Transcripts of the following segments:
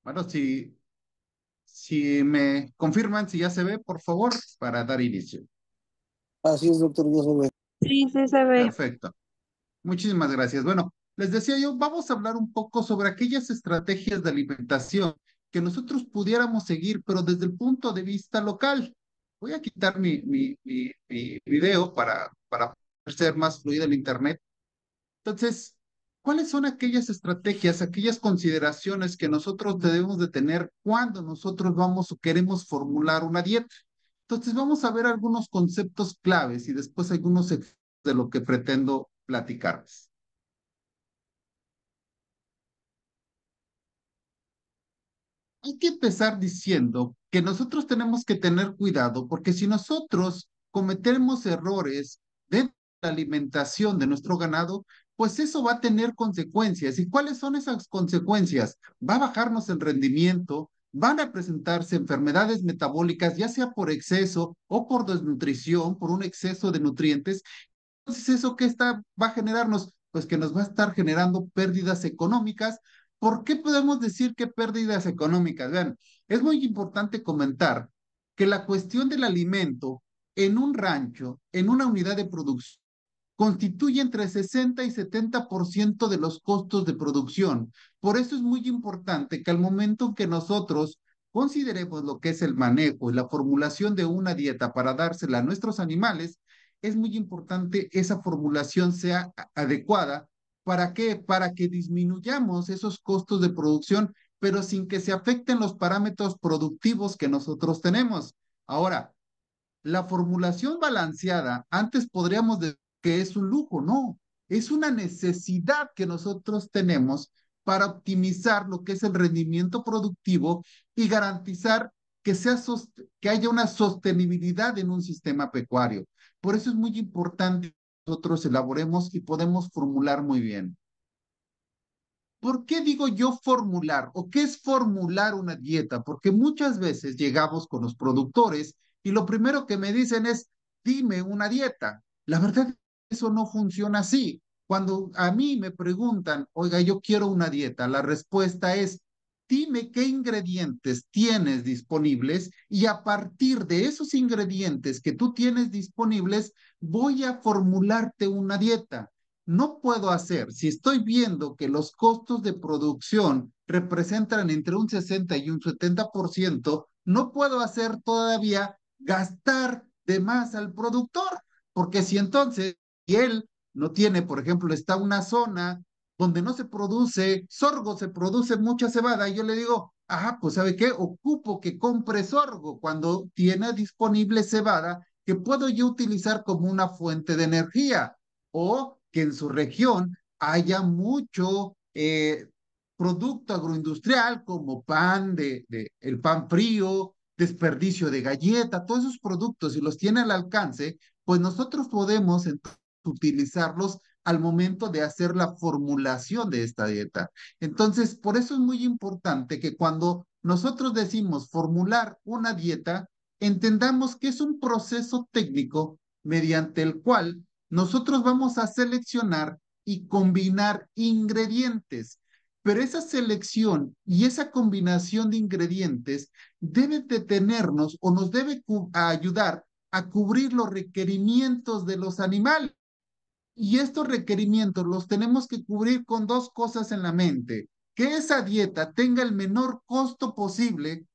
Bueno, si me confirman si ya se ve, por favor, para dar inicio. Así es, doctor, ya se ve. Sí, sí se ve. Perfecto. Muchísimas gracias. Bueno, les decía yo, vamos a hablar un poco sobre aquellas estrategias de alimentación que nosotros pudiéramos seguir, pero desde el punto de vista local. Voy a quitar mi video para ser más fluido el internet. Entonces, ¿cuáles son aquellas estrategias, aquellas consideraciones que nosotros debemos de tener cuando nosotros vamos o queremos formular una dieta? Entonces, vamos a ver algunos conceptos claves y después algunos de lo que pretendo platicarles. Hay que empezar diciendo que nosotros tenemos que tener cuidado porque si nosotros cometemos errores dentro de la alimentación de nuestro ganado, pues eso va a tener consecuencias. ¿Y cuáles son esas consecuencias? Va a bajarnos el rendimiento, van a presentarse enfermedades metabólicas, ya sea por exceso o por desnutrición, por un exceso de nutrientes. Entonces, ¿eso qué va a generarnos? Pues que nos va a estar generando pérdidas económicas. ¿Por qué podemos decir que pérdidas económicas? Vean, es muy importante comentar que la cuestión del alimento en un rancho, en una unidad de producción, constituye entre 60 y 70% de los costos de producción. Por eso es muy importante que al momento que nosotros consideremos lo que es el manejo y la formulación de una dieta para dársela a nuestros animales, es muy importante esa formulación sea adecuada. ¿Para qué? Para que disminuyamos esos costos de producción, pero sin que se afecten los parámetros productivos que nosotros tenemos. Ahora, la formulación balanceada, antes podríamos decir que es un lujo, no, es una necesidad que nosotros tenemos para optimizar lo que es el rendimiento productivo y garantizar que haya una sostenibilidad en un sistema pecuario. Por eso es muy importante que nosotros elaboremos y podemos formular muy bien. ¿Por qué digo yo formular o qué es formular una dieta? Porque muchas veces llegamos con los productores y lo primero que me dicen es, dime una dieta. La verdad, eso no funciona así. Cuando a mí me preguntan, oiga, yo quiero una dieta, la respuesta es, dime qué ingredientes tienes disponibles y a partir de esos ingredientes que tú tienes disponibles, voy a formularte una dieta. No puedo hacer, si estoy viendo que los costos de producción representan entre un 60 y un 70%, no puedo hacer todavía gastar de más al productor, porque si entonces, si él no tiene, por ejemplo, está una zona donde no se produce sorgo, se produce mucha cebada, y yo le digo, ajá, pues ¿sabe qué? Ocupo que compre sorgo cuando tiene disponible cebada que puedo yo utilizar como una fuente de energía o que en su región haya mucho producto agroindustrial como pan el pan frío, desperdicio de galleta, todos esos productos, si los tiene al alcance, pues nosotros podemos entonces utilizarlos al momento de hacer la formulación de esta dieta. Entonces, por eso es muy importante que cuando nosotros decimos formular una dieta, entendamos que es un proceso técnico mediante el cual nosotros vamos a seleccionar y combinar ingredientes, pero esa selección y esa combinación de ingredientes debe detenernos o nos debe ayudar a cubrir los requerimientos de los animales. Y estos requerimientos los tenemos que cubrir con dos cosas en la mente, que esa dieta tenga el menor costo posible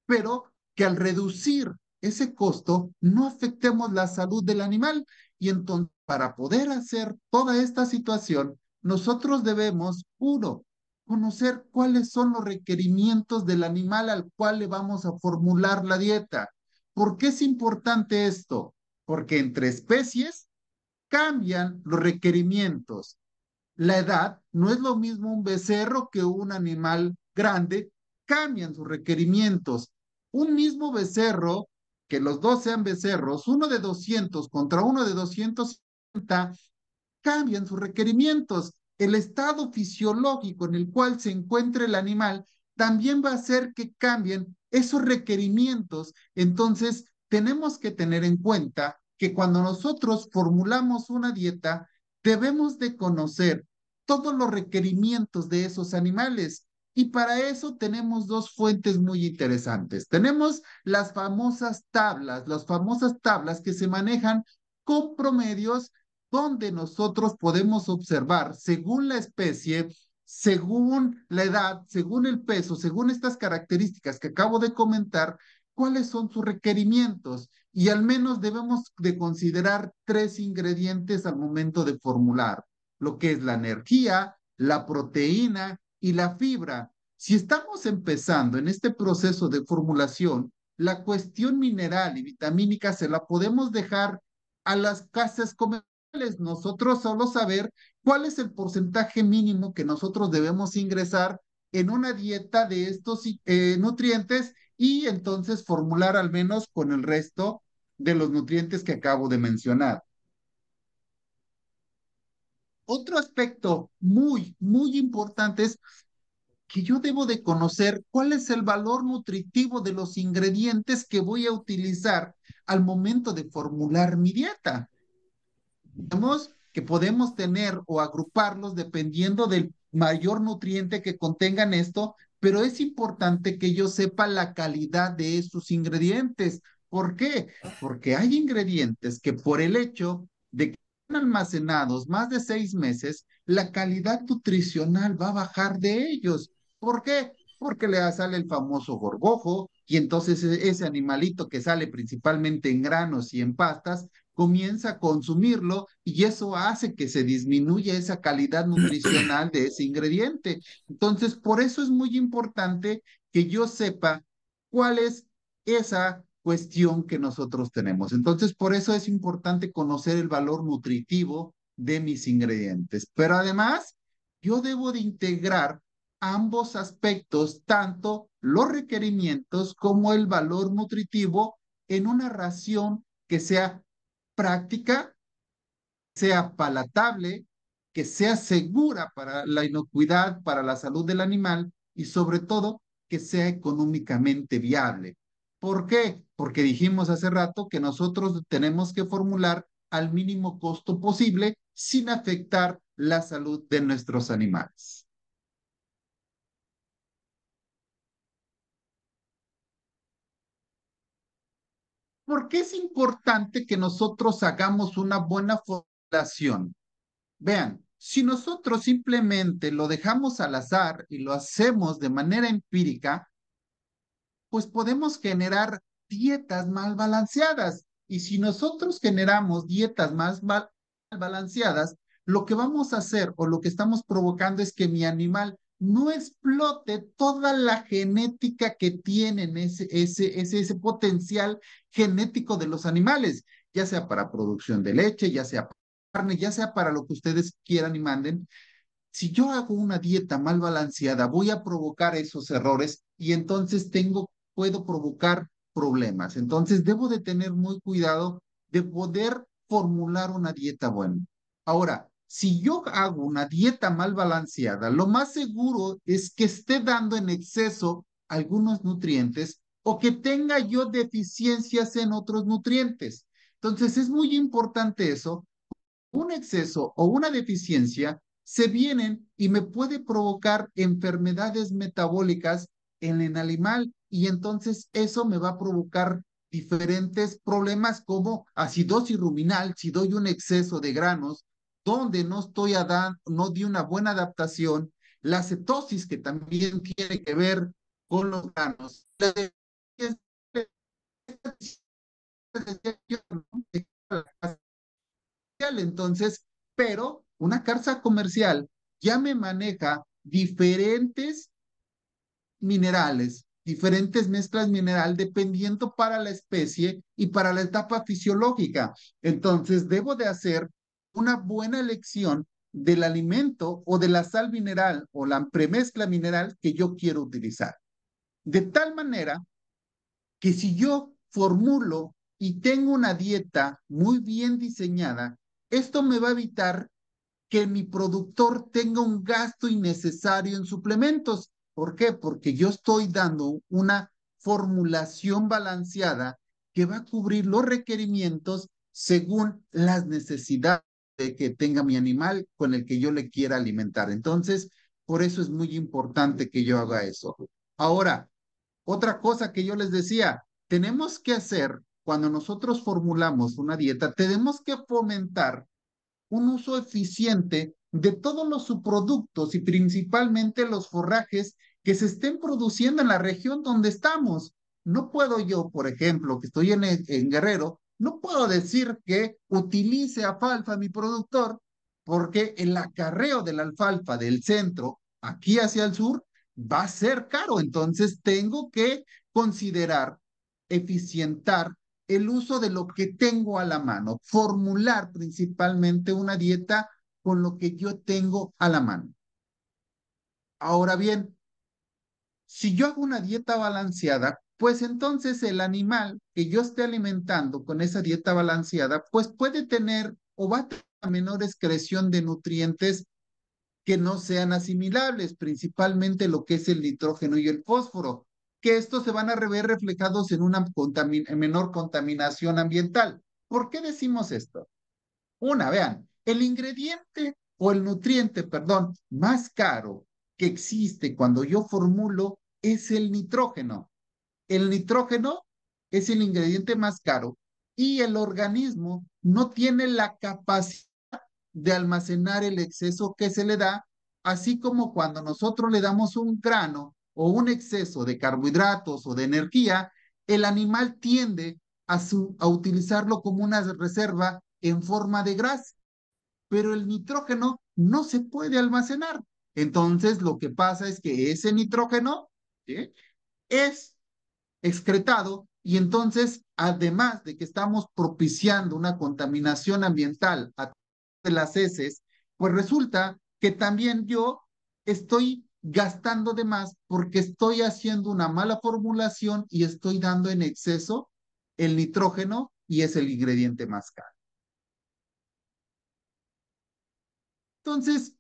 pero que al reducir ese costo no afectemos la salud del animal. Y entonces, para poder hacer toda esta situación, nosotros debemos, uno, conocer cuáles son los requerimientos del animal al cual le vamos a formular la dieta. ¿Por qué es importante esto? Porque entre especies cambian los requerimientos. La edad no es lo mismo un becerro que un animal grande, cambian sus requerimientos. Un mismo becerro, que los dos sean becerros, uno de 200 contra uno de 250, cambian sus requerimientos. El estado fisiológico en el cual se encuentra el animal también va a hacer que cambien esos requerimientos. Entonces, tenemos que tener en cuenta que cuando nosotros formulamos una dieta, debemos de conocer todos los requerimientos de esos animales. Y para eso tenemos dos fuentes muy interesantes. Tenemos las famosas tablas que se manejan con promedios donde nosotros podemos observar según la especie, según la edad, según el peso, según estas características que acabo de comentar, cuáles son sus requerimientos. Y al menos debemos de considerar tres ingredientes al momento de formular, lo que es la energía, la proteína y la fibra. Si estamos empezando en este proceso de formulación, la cuestión mineral y vitamínica se la podemos dejar a las casas comerciales. Nosotros solo saber cuál es el porcentaje mínimo que nosotros debemos ingresar en una dieta de estos nutrientes y entonces formular al menos con el resto de los nutrientes que acabo de mencionar. Otro aspecto muy importante es que yo debo de conocer cuál es el valor nutritivo de los ingredientes que voy a utilizar al momento de formular mi dieta. Vemos que podemos tener o agruparlos dependiendo del mayor nutriente que contengan esto, pero es importante que yo sepa la calidad de esos ingredientes. ¿Por qué? Porque hay ingredientes que por el hecho de que están almacenados más de 6 meses, la calidad nutricional va a bajar de ellos. ¿Por qué? Porque le sale el famoso gorgojo y entonces ese animalito que sale principalmente en granos y en pastas comienza a consumirlo y eso hace que se disminuya esa calidad nutricional de ese ingrediente. Entonces, por eso es muy importante que yo sepa cuál es esa cuestión que nosotros tenemos. Entonces, por eso es importante conocer el valor nutritivo de mis ingredientes. Pero además, yo debo de integrar ambos aspectos, tanto los requerimientos como el valor nutritivo en una ración que sea práctica, sea palatable, que sea segura para la inocuidad, para la salud del animal y sobre todo que sea económicamente viable. ¿Por qué? Porque dijimos hace rato que nosotros tenemos que formular al mínimo costo posible sin afectar la salud de nuestros animales. ¿Por qué es importante que nosotros hagamos una buena formulación? Vean, si nosotros simplemente lo dejamos al azar y lo hacemos de manera empírica, pues podemos generar dietas mal balanceadas. Y si nosotros generamos dietas más mal balanceadas, lo que vamos a hacer o lo que estamos provocando es que mi animal no explote toda la genética que tienen ese potencial genético de los animales, ya sea para producción de leche, ya sea para carne, ya sea para lo que ustedes quieran y manden. Si yo hago una dieta mal balanceada, voy a provocar esos errores y entonces puedo provocar problemas. Entonces debo de tener muy cuidado de poder formular una dieta buena. Ahora, si yo hago una dieta mal balanceada, lo más seguro es que esté dando en exceso algunos nutrientes o que tenga yo deficiencias en otros nutrientes. Entonces es muy importante eso. Un exceso o una deficiencia se vienen y me puede provocar enfermedades metabólicas en el animal y entonces eso me va a provocar diferentes problemas como acidosis ruminal si doy un exceso de granos, donde no di una buena adaptación, la cetosis que también tiene que ver con los granos. Entonces, pero una carta comercial ya me maneja diferentes minerales, diferentes mezclas mineral dependiendo para la especie y para la etapa fisiológica. Entonces, debo de hacer una buena elección del alimento o de la sal mineral o la premezcla mineral que yo quiero utilizar. De tal manera que si yo formulo y tengo una dieta muy bien diseñada, esto me va a evitar que mi productor tenga un gasto innecesario en suplementos. ¿Por qué? Porque yo estoy dando una formulación balanceada que va a cubrir los requerimientos según las necesidades que tenga mi animal con el que yo le quiera alimentar. Entonces, Por eso es muy importante que yo haga eso. Ahora, otra cosa que yo les decía, tenemos que hacer, cuando nosotros formulamos una dieta, tenemos que fomentar un uso eficiente de todos los subproductos y principalmente los forrajes que se estén produciendo en la región donde estamos. No puedo yo, por ejemplo, que estoy en Guerrero, no puedo decir que utilice alfalfa mi productor porque el acarreo de la alfalfa del centro aquí hacia el sur va a ser caro. Entonces tengo que considerar eficientar el uso de lo que tengo a la mano, formular principalmente una dieta con lo que yo tengo a la mano. Ahora bien, si yo hago una dieta balanceada, pues entonces el animal que yo esté alimentando con esa dieta balanceada, pues puede tener o va a tener una menor excreción de nutrientes que no sean asimilables, principalmente lo que es el nitrógeno y el fósforo, que estos se van a ver reflejados en una menor contaminación ambiental. ¿Por qué decimos esto? Una, vean, el ingrediente o el nutriente, perdón, más caro que existe cuando yo formulo es el nitrógeno. El nitrógeno es el ingrediente más caro y el organismo no tiene la capacidad de almacenar el exceso que se le da, así como cuando nosotros le damos un grano o un exceso de carbohidratos o de energía, el animal tiende a utilizarlo como una reserva en forma de grasa, pero el nitrógeno no se puede almacenar. Entonces, lo que pasa es que ese nitrógeno, ¿sí?, es excretado y entonces, además de que estamos propiciando una contaminación ambiental a de las heces, pues resulta que también yo estoy gastando de más porque estoy haciendo una mala formulación y estoy dando en exceso el nitrógeno y es el ingrediente más caro. Entonces,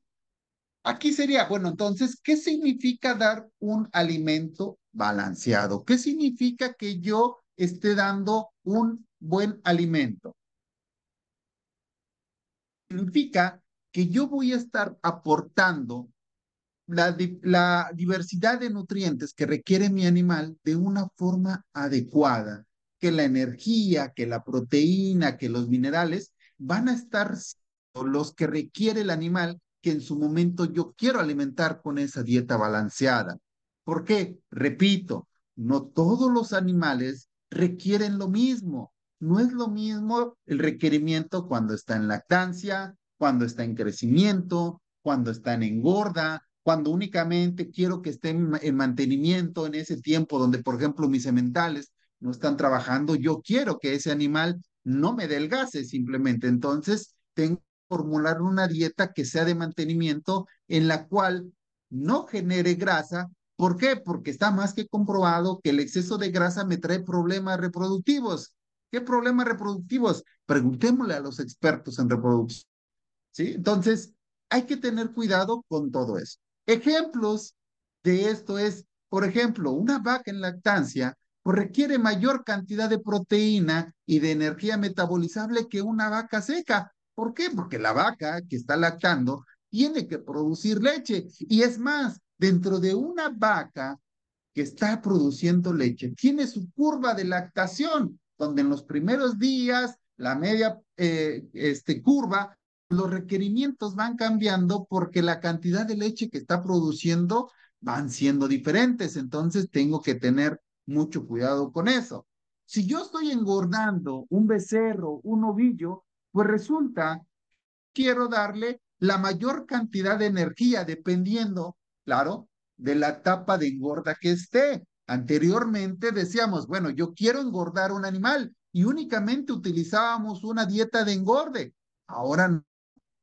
aquí sería, bueno, entonces, ¿qué significa dar un alimento balanceado? ¿Qué significa que yo esté dando un buen alimento? Significa que yo voy a estar aportando la diversidad de nutrientes que requiere mi animal de una forma adecuada, que la energía, que la proteína, que los minerales van a estar siendo los que requiere el animal que en su momento yo quiero alimentar con esa dieta balanceada. ¿Por qué? Repito, no todos los animales requieren lo mismo. No es lo mismo el requerimiento cuando está en lactancia, cuando está en crecimiento, cuando está en engorda, cuando únicamente quiero que esté en mantenimiento en ese tiempo donde, por ejemplo, mis sementales no están trabajando, yo quiero que ese animal no me delgase simplemente. Entonces, tengo que formular una dieta que sea de mantenimiento en la cual no genere grasa. ¿Por qué? Porque está más que comprobado que el exceso de grasa me trae problemas reproductivos. ¿Qué problemas reproductivos? Preguntémosle a los expertos en reproducción. ¿Sí? Entonces, hay que tener cuidado con todo eso. Ejemplos de esto es, por ejemplo, una vaca en lactancia pues requiere mayor cantidad de proteína y de energía metabolizable que una vaca seca. ¿Por qué? Porque la vaca que está lactando tiene que producir leche. Y es más, dentro de una vaca que está produciendo leche tiene su curva de lactación, donde en los primeros días, la media curva, los requerimientos van cambiando porque la cantidad de leche que está produciendo van siendo diferentes. Entonces tengo que tener mucho cuidado con eso. Si yo estoy engordando un becerro, un ovillo, pues resulta quiero darle la mayor cantidad de energía, dependiendo, claro, de la etapa de engorda que esté. Anteriormente decíamos, bueno, yo quiero engordar un animal y únicamente utilizábamos una dieta de engorde. Ahora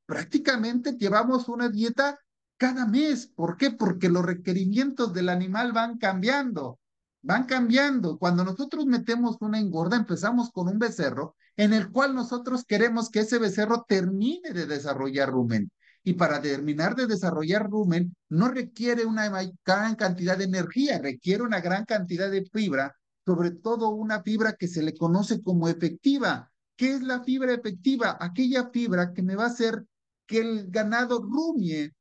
prácticamente llevamos una dieta cada mes. ¿Por qué? Porque los requerimientos del animal van cambiando, van cambiando. Cuando nosotros metemos una engorda, empezamos con un becerro en el cual nosotros queremos que ese becerro termine de desarrollar rumen. Y para terminar de desarrollar rumen no requiere una gran cantidad de energía, requiere una gran cantidad de fibra, sobre todo una fibra que se le conoce como efectiva. ¿Qué es la fibra efectiva? Aquella fibra que me va a hacer que el ganado rumie,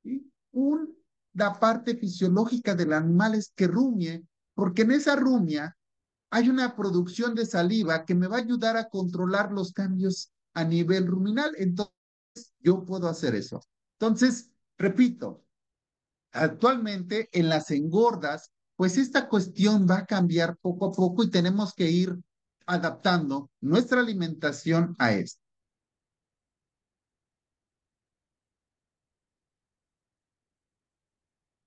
¿sí?, un la parte fisiológica del animal es que rumie, porque en esa rumia hay una producción de saliva que me va a ayudar a controlar los cambios a nivel ruminal. Entonces, yo puedo hacer eso. Entonces, repito, actualmente en las engordas, pues esta cuestión va a cambiar poco a poco y tenemos que ir adaptando nuestra alimentación a esto.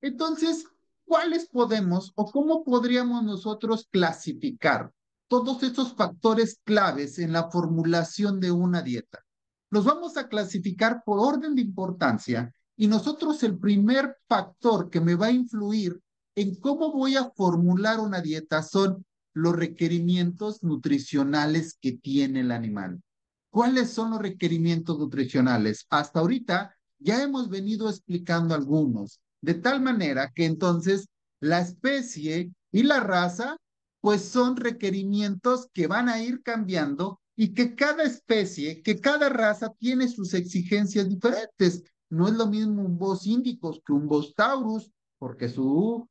Entonces, ¿cuáles podemos o cómo podríamos nosotros clasificar todos estos factores claves en la formulación de una dieta? Los vamos a clasificar por orden de importancia y nosotros el primer factor que me va a influir en cómo voy a formular una dieta son los requerimientos nutricionales que tiene el animal. ¿Cuáles son los requerimientos nutricionales? Hasta ahorita ya hemos venido explicando algunos, de tal manera que entonces la especie y la raza, pues son requerimientos que van a ir cambiando y que cada especie, que cada raza tiene sus exigencias diferentes. No es lo mismo un Bos indicus que un Bos taurus, porque su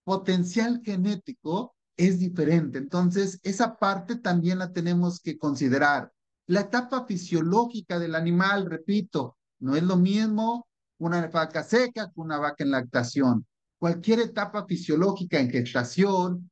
potencial genético es diferente. Entonces, esa parte también la tenemos que considerar. La etapa fisiológica del animal, repito, no es lo mismo una vaca seca que una vaca en lactación. Cualquier etapa fisiológica en gestación,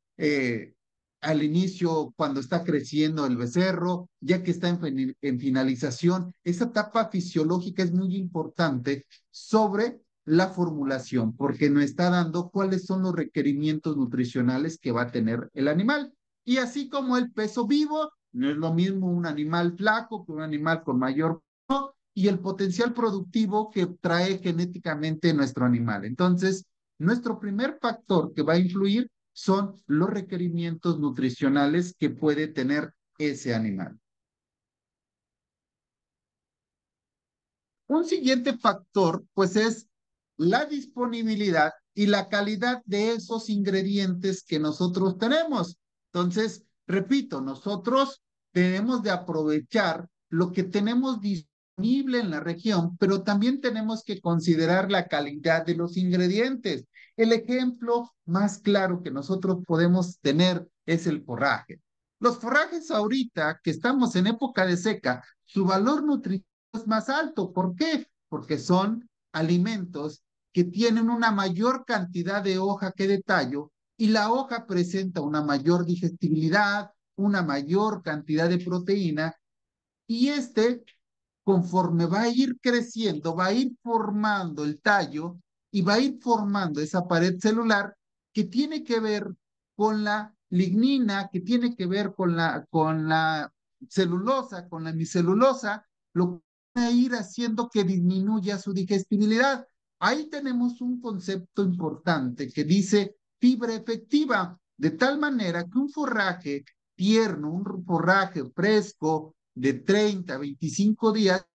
al inicio, cuando está creciendo el becerro, ya que está en finalización, esa etapa fisiológica es muy importante sobre la formulación, porque nos está dando cuáles son los requerimientos nutricionales que va a tener el animal. Y así como el peso vivo, no es lo mismo un animal flaco que un animal con mayor peso y el potencial productivo que trae genéticamente nuestro animal. Entonces, nuestro primer factor que va a influir son los requerimientos nutricionales que puede tener ese animal. Un siguiente factor, pues, es la disponibilidad y la calidad de esos ingredientes que nosotros tenemos. Entonces, repito, nosotros tenemos de aprovechar lo que tenemos disponible en la región, pero también tenemos que considerar la calidad de los ingredientes. El ejemplo más claro que nosotros podemos tener es el forraje. Los forrajes ahorita, que estamos en época de seca, su valor nutritivo es más alto. ¿Por qué? Porque son alimentos que tienen una mayor cantidad de hoja que de tallo y la hoja presenta una mayor digestibilidad, una mayor cantidad de proteína y conforme va a ir creciendo, va a ir formando el tallo y va a ir formando esa pared celular que tiene que ver con la lignina, que tiene que ver con la celulosa, con la micelulosa, lo que va a ir haciendo que disminuya su digestibilidad. Ahí tenemos un concepto importante que dice fibra efectiva, de tal manera que un forraje tierno, un forraje fresco de 30 a 25 días,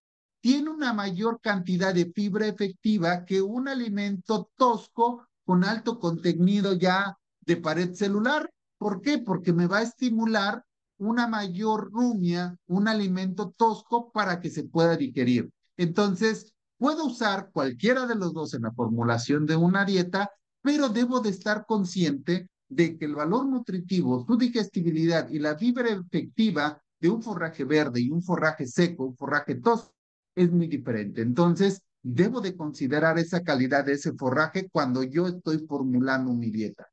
tiene una mayor cantidad de fibra efectiva que un alimento tosco con alto contenido ya de pared celular. ¿Por qué? Porque me va a estimular una mayor rumia, un alimento tosco para que se pueda digerir. Entonces, puedo usar cualquiera de los dos en la formulación de una dieta, pero debo de estar consciente de que el valor nutritivo, su digestibilidad y la fibra efectiva de un forraje verde y un forraje seco, un forraje tosco, es muy diferente. Entonces, debo de considerar esa calidad de ese forraje cuando yo estoy formulando mi dieta.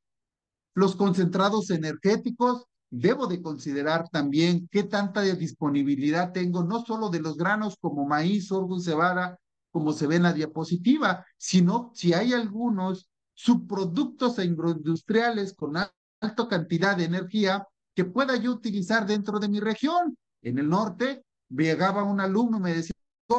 Los concentrados energéticos, debo de considerar también qué tanta disponibilidad tengo, no solo de los granos como maíz, sorgo, cebada, como se ve en la diapositiva, sino si hay algunos subproductos industriales con alta cantidad de energía que pueda yo utilizar dentro de mi región. En el norte, llegaba un alumno y me decía,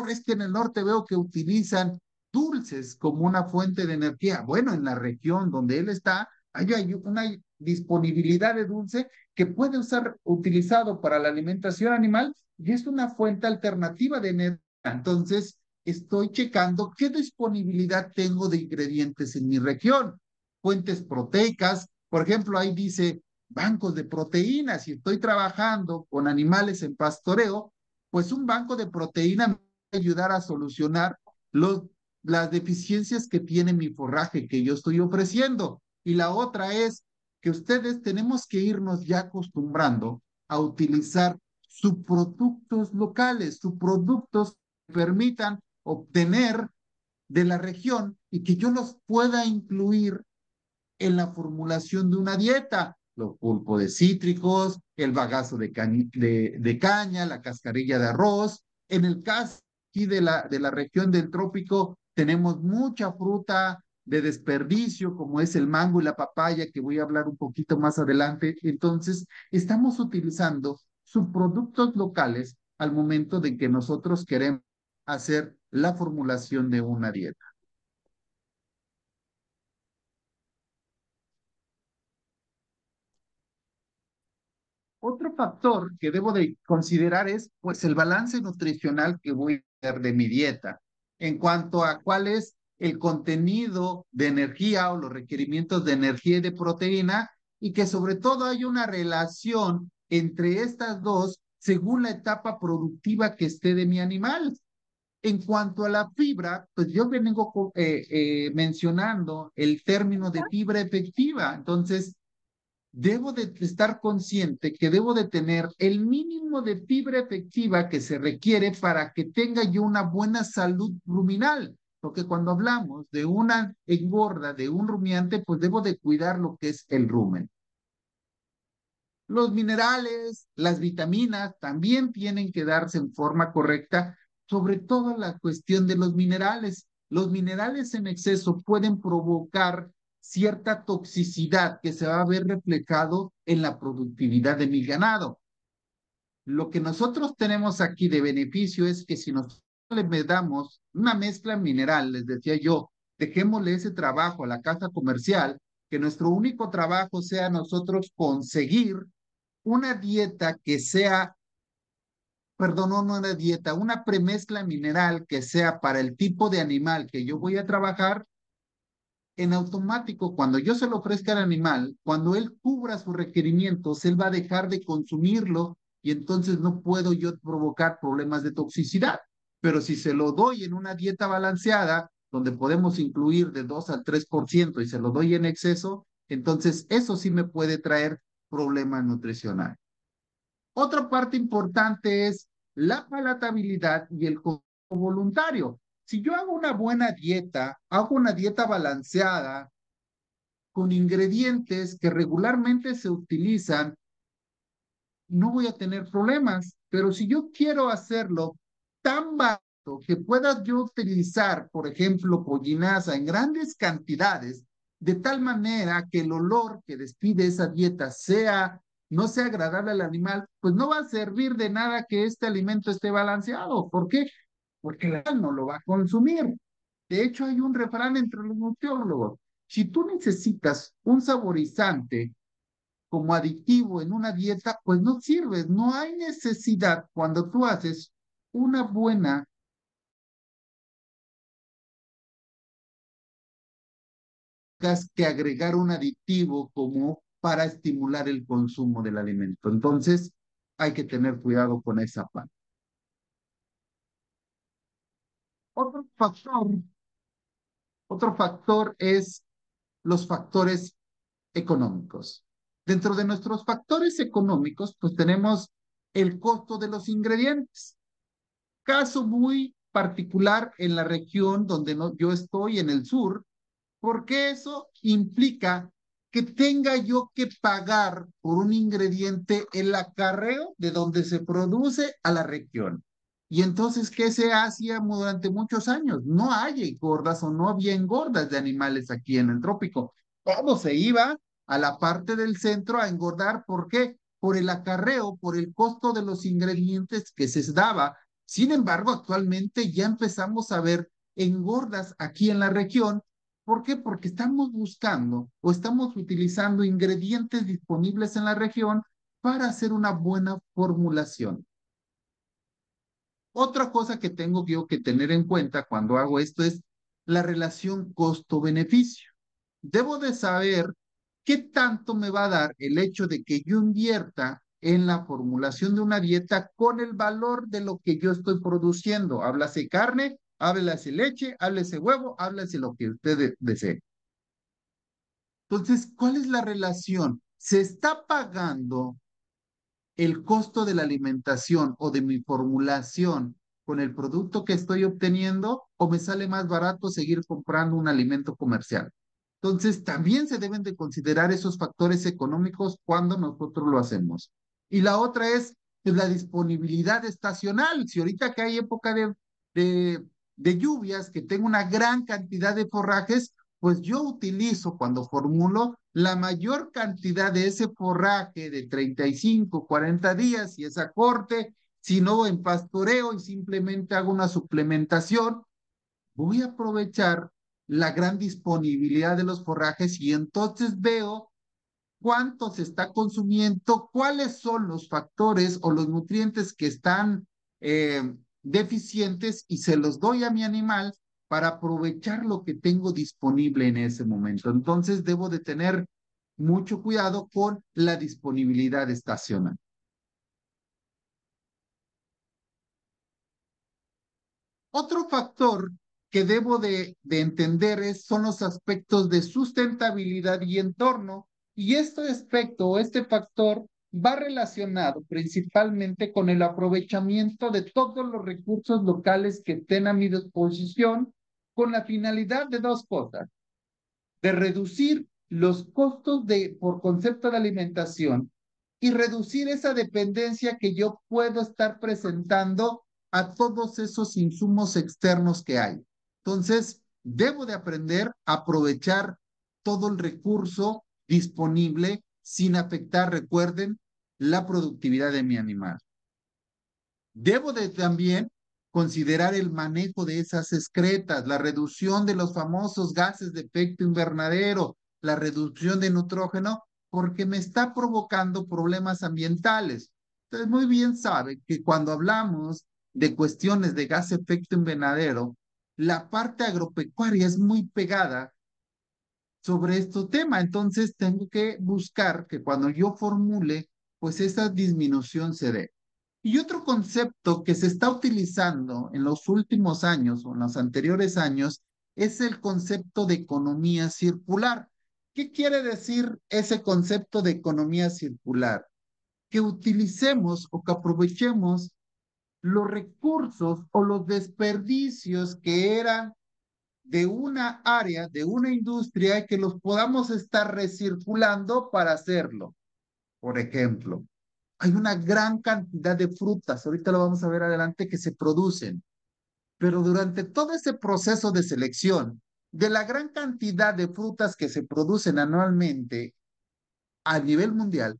es que en el norte veo que utilizan dulces como una fuente de energía. Bueno, en la región donde él está, hay una disponibilidad de dulce que puede ser utilizado para la alimentación animal y es una fuente alternativa de energía. Entonces, estoy checando qué disponibilidad tengo de ingredientes en mi región. Fuentes proteicas, por ejemplo, ahí dice bancos de proteínas. Si estoy trabajando con animales en pastoreo, pues un banco de proteína me va a ayudar a solucionar los las deficiencias que tiene mi forraje que yo estoy ofreciendo. Y la otra es que ustedes tenemos que irnos ya acostumbrando a utilizar subproductos locales, subproductos que permitan obtener de la región y que yo los pueda incluir en la formulación de una dieta. Los pulpo de cítricos, el bagazo de caña, la cascarilla de arroz. En el caso aquí de la región del trópico, tenemos mucha fruta de desperdicio, como es el mango y la papaya, que voy a hablar un poquito más adelante. Entonces, estamos utilizando subproductos locales al momento de que nosotros queremos hacer la formulación de una dieta. Otro factor que debo de considerar es pues el balance nutricional que voy a hacer de mi dieta en cuanto a cuál es el contenido de energía o los requerimientos de energía y de proteína y que sobre todo hay una relación entre estas dos según la etapa productiva que esté de mi animal. En cuanto a la fibra, pues yo vengo mencionando el término de fibra efectiva. Entonces, debo de estar consciente que debo de tener el mínimo de fibra efectiva que se requiere para que tenga yo una buena salud ruminal. Porque cuando hablamos de una engorda de un rumiante, pues debo de cuidar lo que es el rumen. Los minerales, las vitaminas también tienen que darse en forma correcta, sobre todo la cuestión de los minerales. Los minerales en exceso pueden provocar cierta toxicidad que se va a ver reflejado en la productividad de mi ganado. Lo que nosotros tenemos aquí de beneficio es que si nosotros le damos una mezcla mineral, les decía yo, dejémosle ese trabajo a la casa comercial, que nuestro único trabajo sea nosotros conseguir una dieta que sea, perdón, no una dieta, una premezcla mineral que sea para el tipo de animal que yo voy a trabajar, en automático, cuando yo se lo ofrezca al animal, cuando él cubra sus requerimientos, él va a dejar de consumirlo y entonces no puedo yo provocar problemas de toxicidad. Pero si se lo doy en una dieta balanceada, donde podemos incluir de 2 al 3% y se lo doy en exceso, entonces eso sí me puede traer problemas nutricionales. Otra parte importante es la palatabilidad y el consumo voluntario. Si yo hago una buena dieta, hago una dieta balanceada con ingredientes que regularmente se utilizan, no voy a tener problemas. Pero si yo quiero hacerlo tan barato que pueda yo utilizar, por ejemplo, pollinaza en grandes cantidades, de tal manera que el olor que despide esa dieta sea no sea agradable al animal, pues no va a servir de nada que este alimento esté balanceado. ¿Por qué? Porque el animal no lo va a consumir. De hecho, hay un refrán entre los nutriólogos. Si tú necesitas un saborizante como aditivo en una dieta, pues no sirve. No hay necesidad cuando tú haces una buena gas que agregar un aditivo como para estimular el consumo del alimento. Entonces, hay que tener cuidado con esa parte. Otro factor, otro factor es los factores económicos. Dentro de nuestros factores económicos, pues tenemos el costo de los ingredientes. Caso muy particular en la región donde no, yo estoy, en el sur, porque eso implica que tenga yo que pagar por un ingrediente el acarreo de donde se produce a la región. Y entonces, ¿qué se hacía durante muchos años? No hay engordas o no había engordas de animales aquí en el trópico. Todo se iba a la parte del centro a engordar. ¿Por qué? Por el acarreo, por el costo de los ingredientes que se daba. Sin embargo, actualmente ya empezamos a ver engordas aquí en la región. ¿Por qué? Porque estamos buscando o estamos utilizando ingredientes disponibles en la región para hacer una buena formulación. Otra cosa que tengo yo que tener en cuenta cuando hago esto es la relación costo-beneficio. Debo de saber qué tanto me va a dar el hecho de que yo invierta en la formulación de una dieta con el valor de lo que yo estoy produciendo. Háblase carne Háblese leche, háblese huevo, háblese lo que usted desee. Entonces, ¿cuál es la relación? ¿Se está pagando el costo de la alimentación o de mi formulación con el producto que estoy obteniendo o me sale más barato seguir comprando un alimento comercial? Entonces, también se deben de considerar esos factores económicos cuando nosotros lo hacemos. Y la otra es pues, la disponibilidad estacional. Si ahorita que hay época de, de lluvias, que tengo una gran cantidad de forrajes, pues yo utilizo cuando formulo la mayor cantidad de ese forraje de 35, 40 días y esa corte, si no en pastoreo y simplemente hago una suplementación, voy a aprovechar la gran disponibilidad de los forrajes y entonces veo cuánto se está consumiendo, cuáles son los factores o los nutrientes que están deficientes y se los doy a mi animal para aprovechar lo que tengo disponible en ese momento. Entonces debo de tener mucho cuidado con la disponibilidad estacional. Otro factor que debo de entender son los aspectos de sustentabilidad y entorno, y este aspecto o este factor va relacionado principalmente con el aprovechamiento de todos los recursos locales que estén a mi disposición con la finalidad de dos cosas: de reducir los costos por concepto de alimentación y reducir esa dependencia que yo puedo estar presentando a todos esos insumos externos que hay. Entonces, debo de aprender a aprovechar todo el recurso disponible sin afectar, recuerden, la productividad de mi animal. Debo de también considerar el manejo de esas excretas, la reducción de los famosos gases de efecto invernadero, la reducción de nitrógeno, porque me está provocando problemas ambientales. Entonces, muy bien sabe que cuando hablamos de cuestiones de gas de efecto invernadero, la parte agropecuaria es muy pegada sobre este tema. Entonces, tengo que buscar que cuando yo formule, pues esa disminución se dé. Y otro concepto que se está utilizando en los últimos años o en los anteriores años es el concepto de economía circular. ¿Qué quiere decir ese concepto de economía circular? Que utilicemos o que aprovechemos los recursos o los desperdicios que eran de una área, de una industria, y que los podamos estar recirculando para hacerlo. Por ejemplo, hay una gran cantidad de frutas, ahorita lo vamos a ver adelante, que se producen, pero durante todo ese proceso de selección, de la gran cantidad de frutas que se producen anualmente a nivel mundial,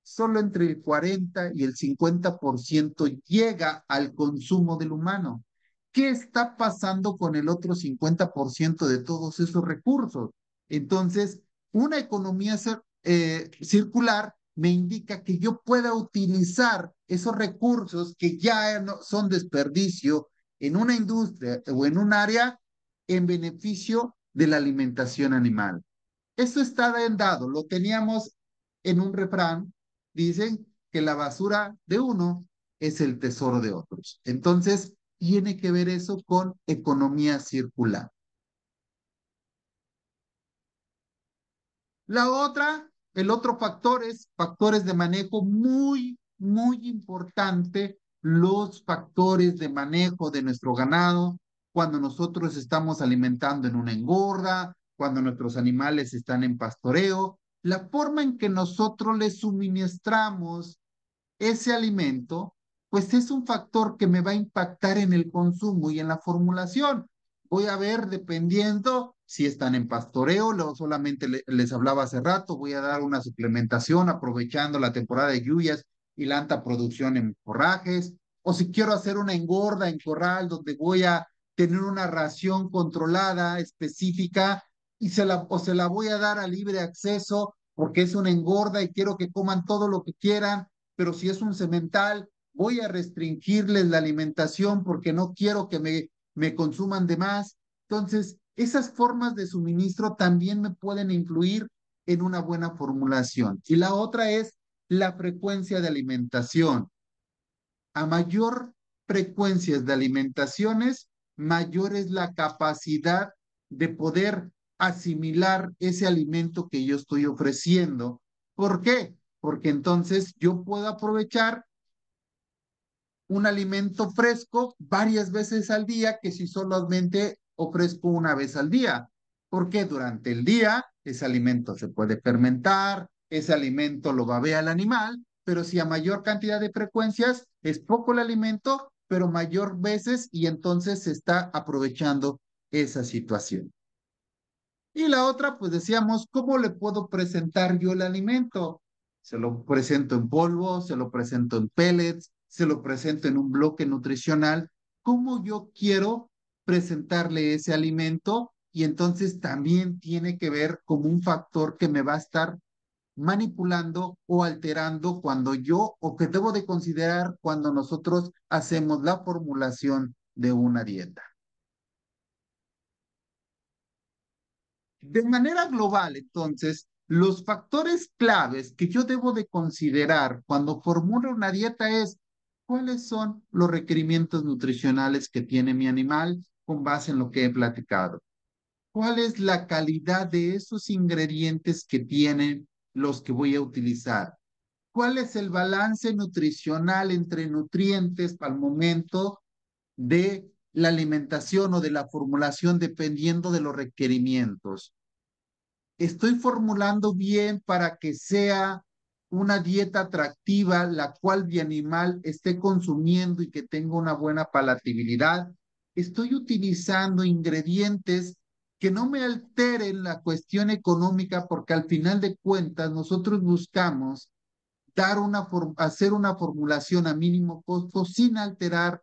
solo entre el 40 y el 50% llega al consumo del humano. ¿Qué está pasando con el otro 50% de todos esos recursos? Entonces, una economía circular me indica que yo pueda utilizar esos recursos que ya no son desperdicio en una industria o en un área en beneficio de la alimentación animal. Eso está dado, lo teníamos en un refrán, dicen que la basura de uno es el tesoro de otros. Entonces, tiene que ver eso con economía circular. La otra, el otro factor es factores de manejo muy importante, los factores de manejo de nuestro ganado, cuando nosotros estamos alimentando en una engorda, cuando nuestros animales están en pastoreo, la forma en que nosotros les suministramos ese alimento, pues es un factor que me va a impactar en el consumo y en la formulación. Voy a ver, dependiendo si están en pastoreo, solamente les hablaba hace rato, voy a dar una suplementación aprovechando la temporada de lluvias y la alta producción en forrajes, o si quiero hacer una engorda en corral donde voy a tener una ración controlada, específica, o se la voy a dar a libre acceso porque es una engorda y quiero que coman todo lo que quieran, pero si es un semental, voy a restringirles la alimentación porque no quiero que me consuman de más. Entonces, esas formas de suministro también me pueden influir en una buena formulación. Y la otra es la frecuencia de alimentación. A mayor frecuencia de alimentaciones, mayor es la capacidad de poder asimilar ese alimento que yo estoy ofreciendo. ¿Por qué? Porque entonces yo puedo aprovechar un alimento fresco varias veces al día que si solamente ofrezco una vez al día. Porque durante el día ese alimento se puede fermentar, ese alimento lo babea el animal, pero si a mayor cantidad de frecuencias es poco el alimento, pero mayor veces y entonces se está aprovechando esa situación. Y la otra, pues decíamos, ¿cómo le puedo presentar yo el alimento? Se lo presento en polvo, se lo presento en pellets, se lo presento en un bloque nutricional. ¿Cómo yo quiero presentarle ese alimento? Y entonces también tiene que ver como un factor que me va a estar manipulando o alterando cuando yo, o que debo de considerar cuando nosotros hacemos la formulación de una dieta. De manera global, entonces, los factores claves que yo debo de considerar cuando formulo una dieta es cuáles son los requerimientos nutricionales que tiene mi animal con base en lo que he platicado. ¿Cuál es la calidad de esos ingredientes que tienen los que voy a utilizar? ¿Cuál es el balance nutricional entre nutrientes al momento de la alimentación o de la formulación dependiendo de los requerimientos? Estoy formulando bien para que sea una dieta atractiva, la cual mi animal esté consumiendo y que tenga una buena palatabilidad. Estoy utilizando ingredientes que no me alteren la cuestión económica, porque al final de cuentas nosotros buscamos hacer una formulación a mínimo costo sin alterar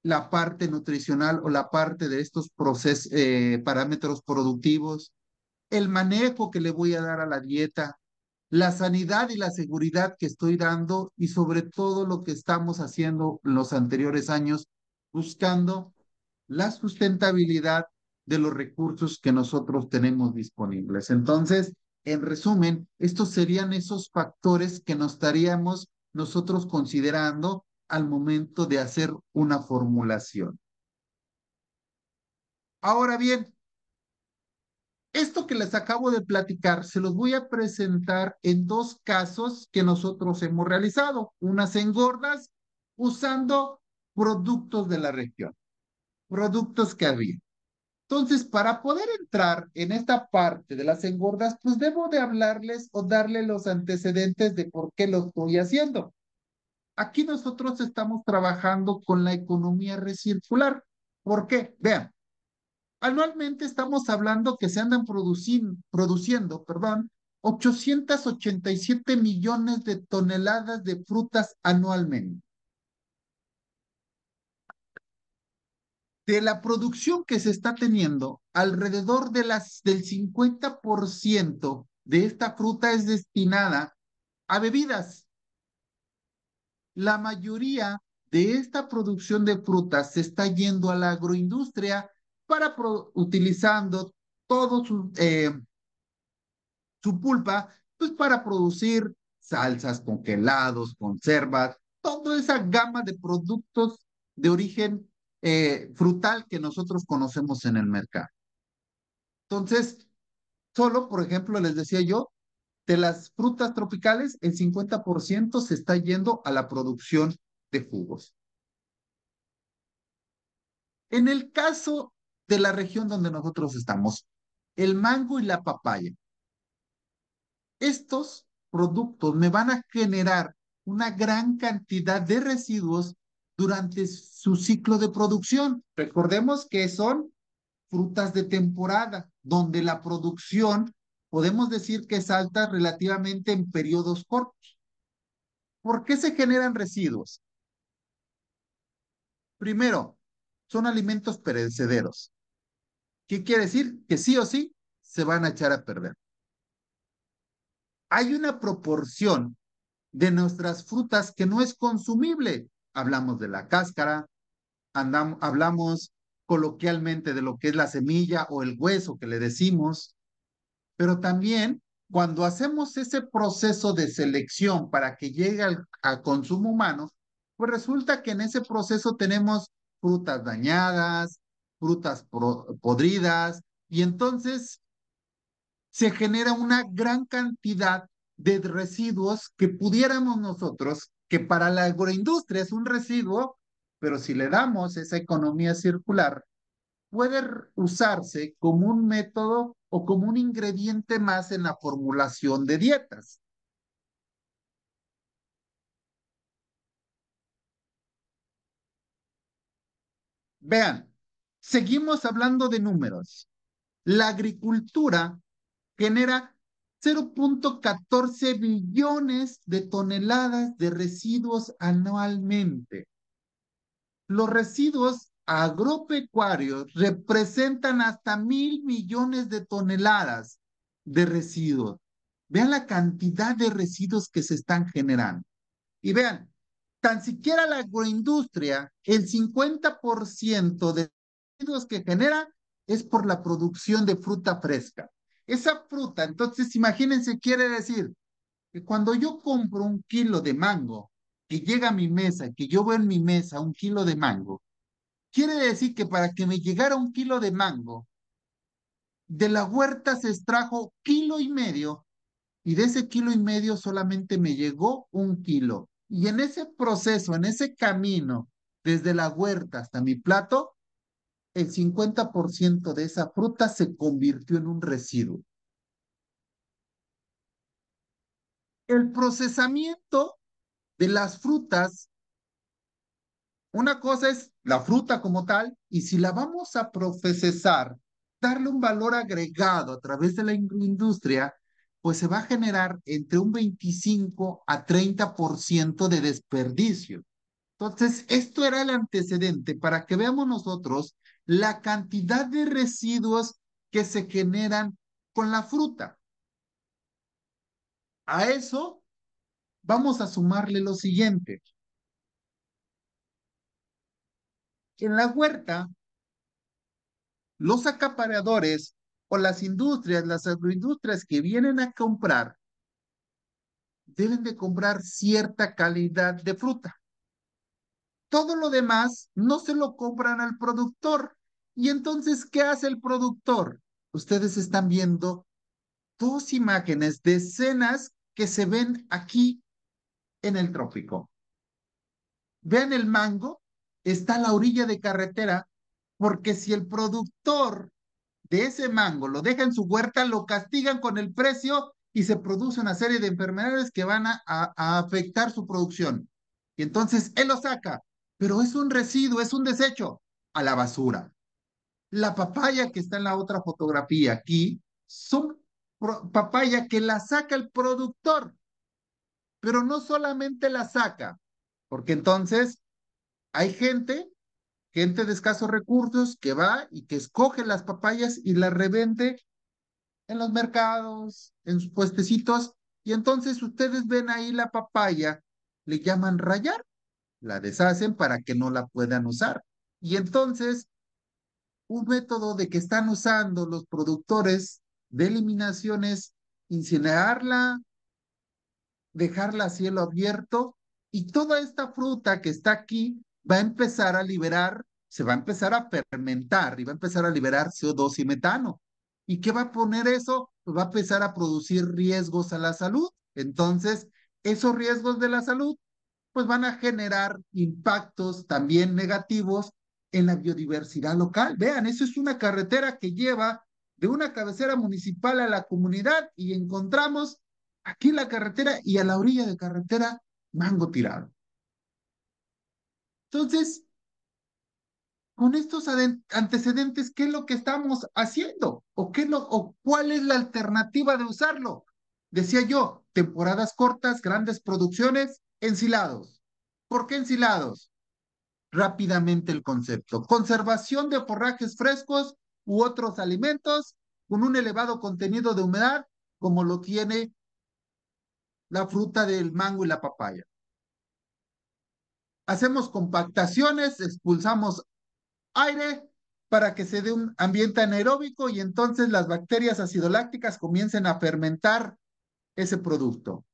la parte nutricional o la parte de estos parámetros productivos, el manejo que le voy a dar a la dieta, la sanidad y la seguridad que estoy dando y sobre todo lo que estamos haciendo en los anteriores años, buscando la sustentabilidad de los recursos que nosotros tenemos disponibles. Entonces, en resumen, estos serían esos factores que nos estaríamos nosotros considerando al momento de hacer una formulación. Ahora bien, esto que les acabo de platicar, se los voy a presentar en dos casos que nosotros hemos realizado, unas engordas usando productos de la región, productos que había. Entonces, para poder entrar en esta parte de las engordas, pues debo de hablarles o darle los antecedentes de por qué lo estoy haciendo. Aquí nosotros estamos trabajando con la economía recircular. ¿Por qué? Vean, anualmente estamos hablando que se andan produciendo, perdón, 887 millones de toneladas de frutas anualmente. De la producción que se está teniendo, alrededor del 50% de esta fruta es destinada a bebidas. La mayoría de esta producción de frutas se está yendo a la agroindustria para utilizando todo su pulpa, pues para producir salsas, congelados, conservas, toda esa gama de productos de origen frutal que nosotros conocemos en el mercado. Entonces, solo, por ejemplo, les decía yo, de las frutas tropicales, el 50% se está yendo a la producción de jugos. En el caso de la región donde nosotros estamos, el mango y la papaya, estos productos me van a generar una gran cantidad de residuos durante su ciclo de producción. Recordemos que son frutas de temporada, donde la producción podemos decir que es alta relativamente en periodos cortos. ¿Por qué se generan residuos? Primero, son alimentos perecederos. ¿Qué quiere decir? Que sí o sí se van a echar a perder. Hay una proporción de nuestras frutas que no es consumible. Hablamos de la cáscara, hablamos coloquialmente de lo que es la semilla o el hueso que le decimos, pero también cuando hacemos ese proceso de selección para que llegue al consumo humano, pues resulta que en ese proceso tenemos frutas dañadas, frutas podridas, y entonces se genera una gran cantidad de residuos que pudiéramos nosotros, que para la agroindustria es un residuo, pero si le damos esa economía circular, puede usarse como un método o como un ingrediente más en la formulación de dietas. Vean, seguimos hablando de números. La agricultura genera 0.14 billones de toneladas de residuos anualmente. Los residuos agropecuarios representan hasta 1.000 millones de toneladas de residuos. Vean la cantidad de residuos que se están generando. Y vean, tan siquiera la agroindustria, el 50% de residuos que genera es por la producción de fruta fresca. Esa fruta, entonces imagínense, quiere decir que cuando yo compro un kilo de mango, que llega a mi mesa, que yo veo en mi mesa un kilo de mango, quiere decir que para que me llegara un kilo de mango, de la huerta se extrajo kilo y medio y de ese kilo y medio solamente me llegó un kilo. Y en ese proceso, en ese camino, desde la huerta hasta mi plato, el 50% de esa fruta se convirtió en un residuo. El procesamiento de las frutas, una cosa es la fruta como tal, y si la vamos a procesar, darle un valor agregado a través de la industria, pues se va a generar entre un 25 a 30% de desperdicio. Entonces, esto era el antecedente para que veamos nosotros la cantidad de residuos que se generan con la fruta. A eso vamos a sumarle lo siguiente. En la huerta, los acaparadores o las industrias, las agroindustrias que vienen a comprar, deben de comprar cierta calidad de fruta. Todo lo demás no se lo compran al productor. Y entonces, ¿qué hace el productor? Ustedes están viendo dos imágenes de escenas que se ven aquí en el trópico. Vean el mango, está a la orilla de carretera, porque si el productor de ese mango lo deja en su huerta, lo castigan con el precio y se produce una serie de enfermedades que van a afectar su producción. Y entonces él lo saca, pero es un residuo, es un desecho a la basura. La papaya que está en la otra fotografía aquí son papaya que la saca el productor, pero no solamente la saca, porque entonces hay gente de escasos recursos que va y que escoge las papayas y las revende en los mercados, en sus puestecitos, y entonces ustedes ven ahí la papaya, le llaman rayar, la deshacen para que no la puedan usar. Y entonces, un método de que están usando los productores de eliminación es incinerarla, dejarla a cielo abierto y toda esta fruta que está aquí va a empezar a liberar, se va a empezar a fermentar y va a empezar a liberar CO2 y metano. ¿Y qué va a poner eso? Pues va a empezar a producir riesgos a la salud. Entonces, esos riesgos de la salud pues van a generar impactos también negativos en la biodiversidad local. Vean, eso es una carretera que lleva de una cabecera municipal a la comunidad y encontramos aquí la carretera y a la orilla de carretera mango tirado. Entonces, con estos antecedentes, ¿qué es lo que estamos haciendo? ¿O cuál es la alternativa de usarlo? Decía yo, temporadas cortas, grandes producciones, ensilados. ¿Por qué ensilados? Rápidamente el concepto. Conservación de forrajes frescos u otros alimentos con un elevado contenido de humedad, como lo tiene la fruta del mango y la papaya. Hacemos compactaciones, expulsamos aire para que se dé un ambiente anaeróbico y entonces las bacterias acidolácticas comiencen a fermentar ese producto.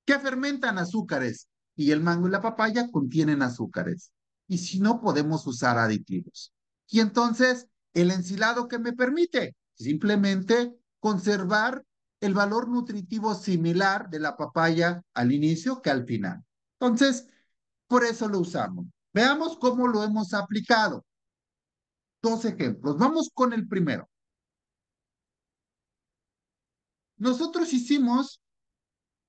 ¿Qué fermentan? Azúcares. Y el mango y la papaya contienen azúcares. Y si no, podemos usar aditivos. Y entonces, el ensilado que me permite simplemente conservar el valor nutritivo similar de la papaya al inicio que al final. Entonces, por eso lo usamos. Veamos cómo lo hemos aplicado. Dos ejemplos. Vamos con el primero. Nosotros hicimos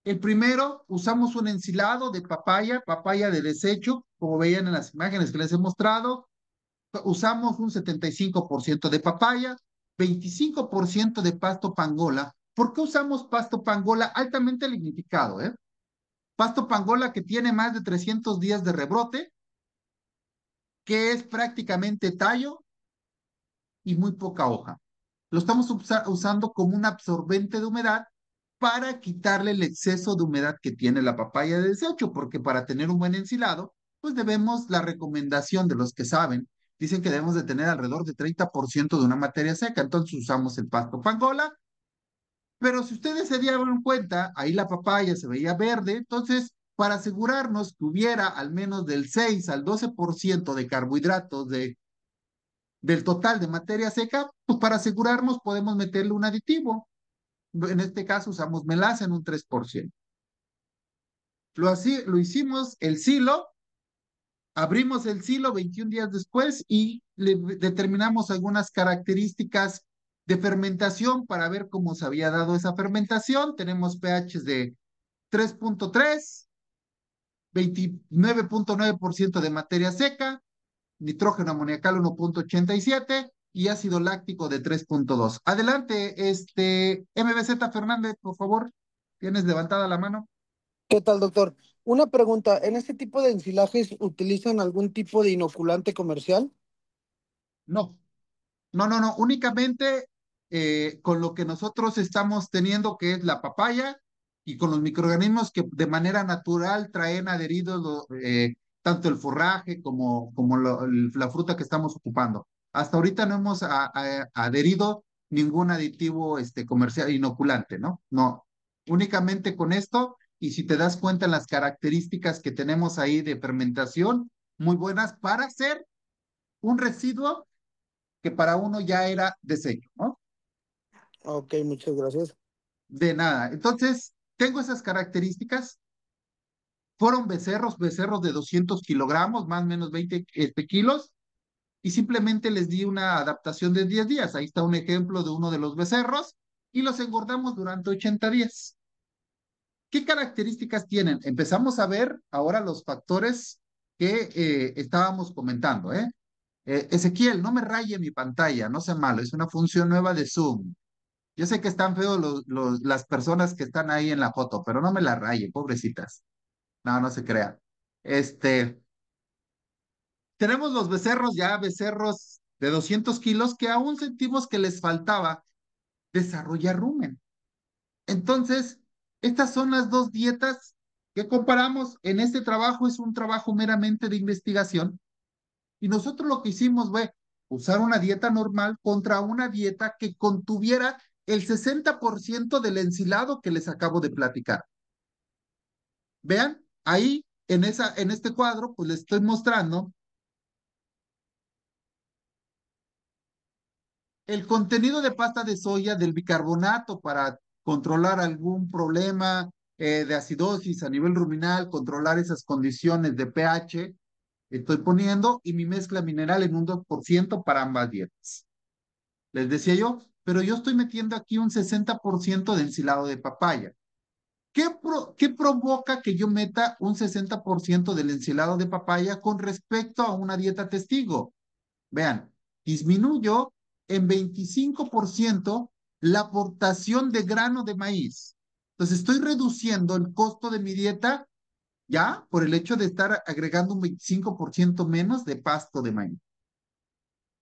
el primero, usamos un ensilado de papaya, papaya de desecho, como veían en las imágenes que les he mostrado. Usamos un 75% de papaya, 25% de pasto pangola. ¿Por qué usamos pasto pangola? Altamente lignificado, ¿eh? Pasto pangola que tiene más de 300 días de rebrote, que es prácticamente tallo y muy poca hoja. Lo estamos usando como un absorbente de humedad para quitarle el exceso de humedad que tiene la papaya de desecho, porque para tener un buen ensilado, pues debemos, la recomendación de los que saben, dicen que debemos de tener alrededor de 30% de una materia seca, entonces usamos el pasto pangola, pero si ustedes se dieron cuenta, ahí la papaya se veía verde, entonces para asegurarnos que hubiera al menos del 6 al 12% de carbohidratos del total de materia seca, pues para asegurarnos podemos meterle un aditivo. En este caso usamos melaza en un 3%. Lo hicimos el silo, abrimos el silo 21 días después y le determinamos algunas características de fermentación para ver cómo se había dado esa fermentación. Tenemos pHs de 3.3, 29.9% de materia seca, nitrógeno amoniacal 1.87 y ácido láctico de 3.2. Adelante, MBZ Fernández, por favor. ¿Tienes levantada la mano? ¿Qué tal, doctor? Una pregunta, ¿en este tipo de ensilajes utilizan algún tipo de inoculante comercial? No. No, no, no, únicamente con lo que nosotros estamos teniendo, que es la papaya, y con los microorganismos que de manera natural traen adheridos tanto el forraje como la fruta que estamos ocupando. Hasta ahorita no hemos adherido ningún aditivo comercial inoculante, ¿no? No, únicamente con esto, y si te das cuenta en las características que tenemos ahí de fermentación, muy buenas para hacer un residuo que para uno ya era desecho, ¿no? Ok, muchas gracias. De nada. Entonces, tengo esas características. Fueron becerros de 200 kilogramos, más o menos 20 kilos, y simplemente les di una adaptación de 10 días. Ahí está un ejemplo de uno de los becerros, y los engordamos durante 80 días. ¿Qué características tienen? Empezamos a ver ahora los factores que estábamos comentando, ¿eh? Ezequiel, no me raye mi pantalla, no sea malo, es una función nueva de Zoom. Yo sé que están feos las personas que están ahí en la foto, pero no me la raye, pobrecitas. No, no se crea. Este, tenemos los becerros, ya becerros de 200 kilos, que aún sentimos que les faltaba desarrollar rumen. Entonces, estas son las dos dietas que comparamos. En este trabajo es un trabajo meramente de investigación. Y nosotros lo que hicimos fue usar una dieta normal contra una dieta que contuviera el 60% del ensilado que les acabo de platicar. Vean, ahí en este cuadro, pues les estoy mostrando el contenido de pasta de soya del bicarbonato para controlar algún problema de acidosis a nivel ruminal, controlar esas condiciones de pH. Estoy poniendo y mi mezcla mineral en un 2% para ambas dietas. Les decía yo, pero yo estoy metiendo aquí un 60% de ensilado de papaya. ¿Qué provoca que yo meta un 60% del ensilado de papaya con respecto a una dieta testigo? Vean, disminuyo en 25% la aportación de grano de maíz. Entonces estoy reduciendo el costo de mi dieta ya por el hecho de estar agregando un 25% menos de pasto de maíz,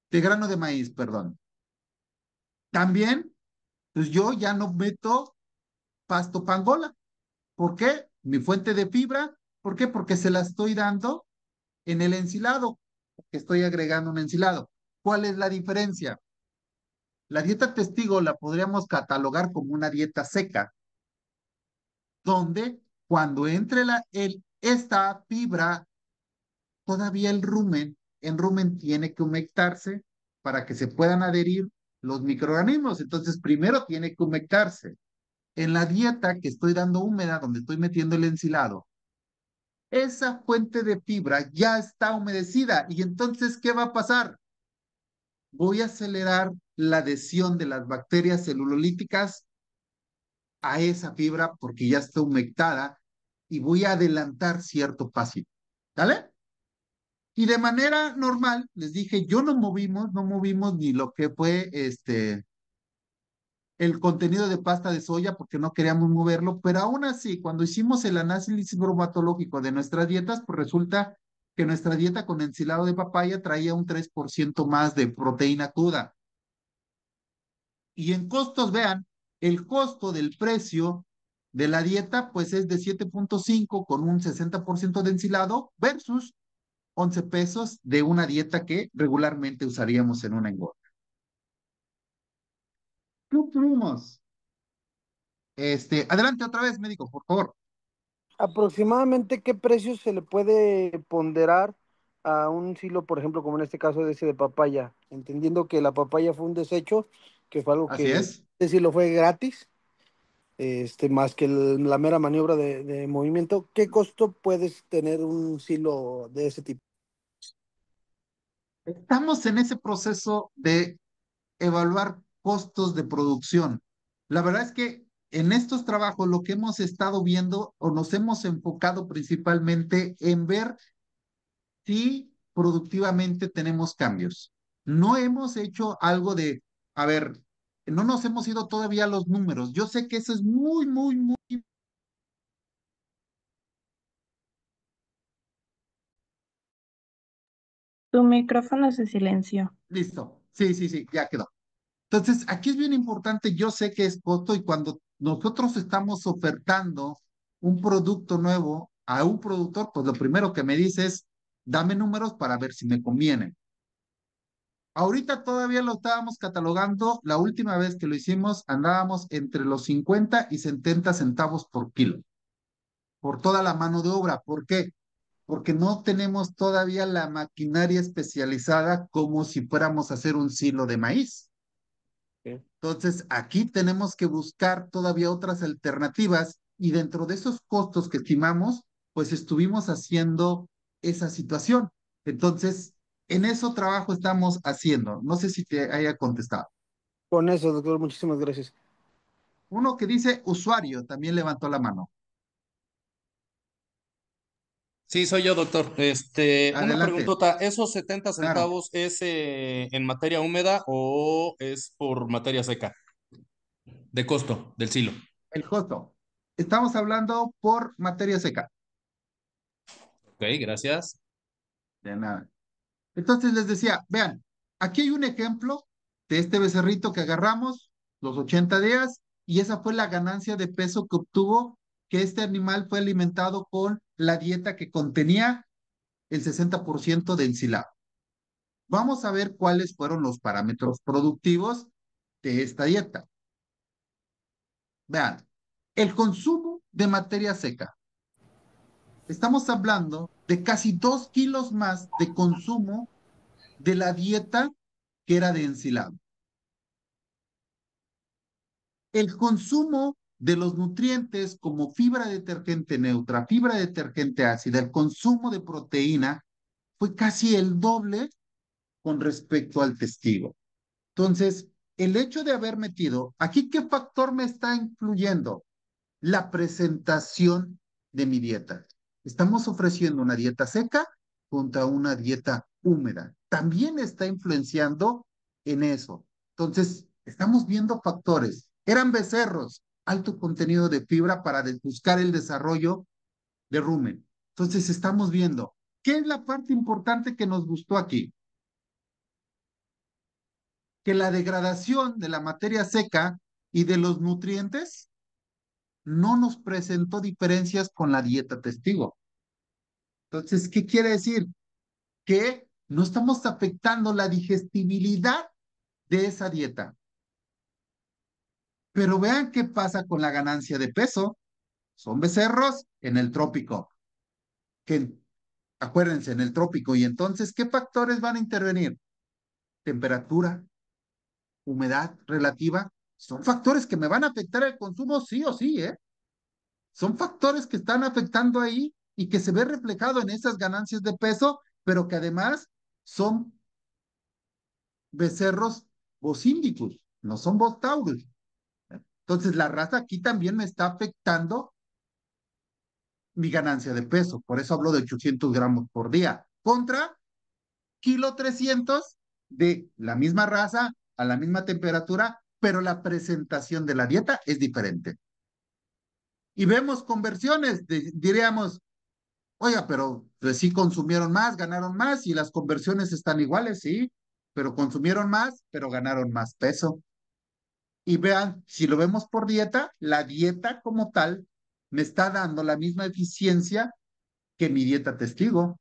de grano de maíz, perdón. También, pues yo ya no meto pasto pangola. ¿Por qué? Mi fuente de fibra. ¿Por qué? Porque se la estoy dando en el ensilado, que estoy agregando un ensilado. ¿Cuál es la diferencia? La dieta testigo la podríamos catalogar como una dieta seca, donde cuando entre esta fibra, todavía el rumen, rumen tiene que humectarse, para que se puedan adherir los microorganismos. Entonces, primero tiene que humectarse. En la dieta que estoy dando húmeda, donde estoy metiendo el ensilado, esa fuente de fibra ya está humedecida. Y entonces, ¿qué va a pasar? Voy a acelerar la adhesión de las bacterias celulolíticas a esa fibra porque ya está humectada y voy a adelantar cierto pasito. ¿Vale? Y de manera normal, les dije, yo no movimos ni lo que fue el contenido de pasta de soya porque no queríamos moverlo, pero aún así, cuando hicimos el análisis bromatológico de nuestras dietas, pues resulta que nuestra dieta con ensilado de papaya traía un 3% más de proteína cruda. Y en costos, vean, el costo del precio de la dieta, pues es de 7.5 con un 60% de ensilado versus 11 pesos de una dieta que regularmente usaríamos en una engorda. ¿Qué obtuvimos? Adelante otra vez, médico, por favor. ¿Aproximadamente qué precio se le puede ponderar a un silo, por ejemplo, como en este caso de ese de papaya? Entendiendo que la papaya fue un desecho, que fue algo Así que es. ese silo fue gratis, más que la mera maniobra de movimiento. ¿Qué costo puedes tener un silo de ese tipo? Estamos en ese proceso de evaluar costos de producción. La verdad es que en estos trabajos lo que hemos estado viendo o nos hemos enfocado principalmente en ver si productivamente tenemos cambios. No hemos hecho algo de, a ver, no nos hemos ido todavía a los números. Yo sé que eso es muy, muy, muy Tu micrófono se silenció. listo. Sí, sí, sí, ya quedó. Entonces, aquí es bien importante, yo sé que es costo y cuando nosotros estamos ofertando un producto nuevo a un productor, pues lo primero que me dice es, dame números para ver si me conviene. Ahorita todavía lo estábamos catalogando, la última vez que lo hicimos andábamos entre los 50 y 70 centavos por kilo, por toda la mano de obra. ¿Por qué? Porque no tenemos todavía la maquinaria especializada como si fuéramos a hacer un silo de maíz. Ok. Entonces, aquí tenemos que buscar todavía otras alternativas y dentro de esos costos que estimamos, pues estuvimos haciendo esa situación. Entonces, en eso trabajo estamos haciendo. No sé si te haya contestado. Con eso, doctor, muchísimas gracias. Uno que dice usuario también levantó la mano. Sí, soy yo, doctor. Una Adelante. preguntota. ¿Esos 70 Claro, centavos es en materia húmeda o es por materia seca? De costo del silo. el costo. Estamos hablando por materia seca. Ok, gracias. De nada. Entonces les decía, vean, aquí hay un ejemplo de este becerrito que agarramos, los 80 días, y esa fue la ganancia de peso que obtuvo, que este animal fue alimentado con la dieta que contenía el 60% de ensilado. Vamos a ver cuáles fueron los parámetros productivos de esta dieta. Vean, el consumo de materia seca. Estamos hablando de casi 2 kilos más de consumo de la dieta que era de ensilado. El consumo de los nutrientes como fibra detergente neutra, fibra detergente ácida, el consumo de proteína fue casi el doble con respecto al testigo. Entonces, el hecho de haber metido, aquí, ¿qué factor me está influyendo? La presentación de mi dieta. Estamos ofreciendo una dieta seca contra una dieta húmeda. También está influenciando en eso. Entonces, estamos viendo factores. Eran becerros, alto contenido de fibra para buscar el desarrollo de rumen. Entonces, estamos viendo. ¿Qué es la parte importante que nos gustó aquí? Que la degradación de la materia seca y de los nutrientes no nos presentó diferencias con la dieta testigo. Entonces, ¿qué quiere decir? Que no estamos afectando la digestibilidad de esa dieta. Pero vean qué pasa con la ganancia de peso. Son becerros en el trópico. Que, acuérdense, en el trópico. Y entonces, ¿qué factores van a intervenir? temperatura, humedad relativa, son factores que me van a afectar el consumo sí o sí, ¿eh? Son factores que están afectando ahí y que se ve reflejado en esas ganancias de peso, pero que además son becerros bocíndicos, no son bostaurus. Entonces, la raza aquí también me está afectando mi ganancia de peso. Por eso hablo de 800 gramos por día. Contra kilo 300 de la misma raza, a la misma temperatura, pero la presentación de la dieta es diferente. Y vemos conversiones, diríamos, oiga, pero pues sí consumieron más, ganaron más y las conversiones están iguales, sí, pero consumieron más, pero ganaron más peso. Y vean, si lo vemos por dieta, la dieta como tal me está dando la misma eficiencia que mi dieta testigo.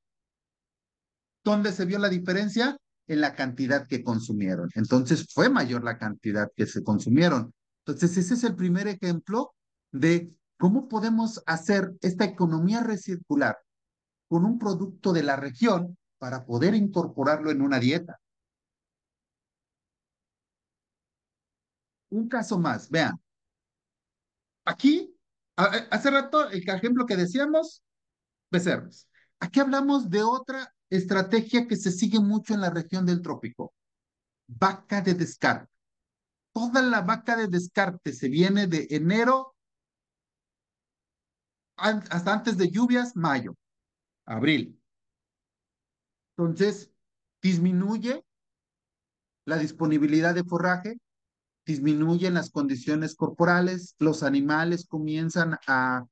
¿Dónde se vio la diferencia? En la cantidad que consumieron. Entonces fue mayor la cantidad que se consumieron. Entonces ese es el primer ejemplo de cómo podemos hacer esta economía recircular con un producto de la región para poder incorporarlo en una dieta. Un caso más, vean, aquí, hace rato, el ejemplo que decíamos, becerros. Aquí hablamos de otra estrategia que se sigue mucho en la región del trópico, vaca de descarte. Toda la vaca de descarte se viene de enero hasta antes de lluvias, mayo, abril. Entonces, disminuye la disponibilidad de forraje, disminuyen las condiciones corporales, los animales comienzan a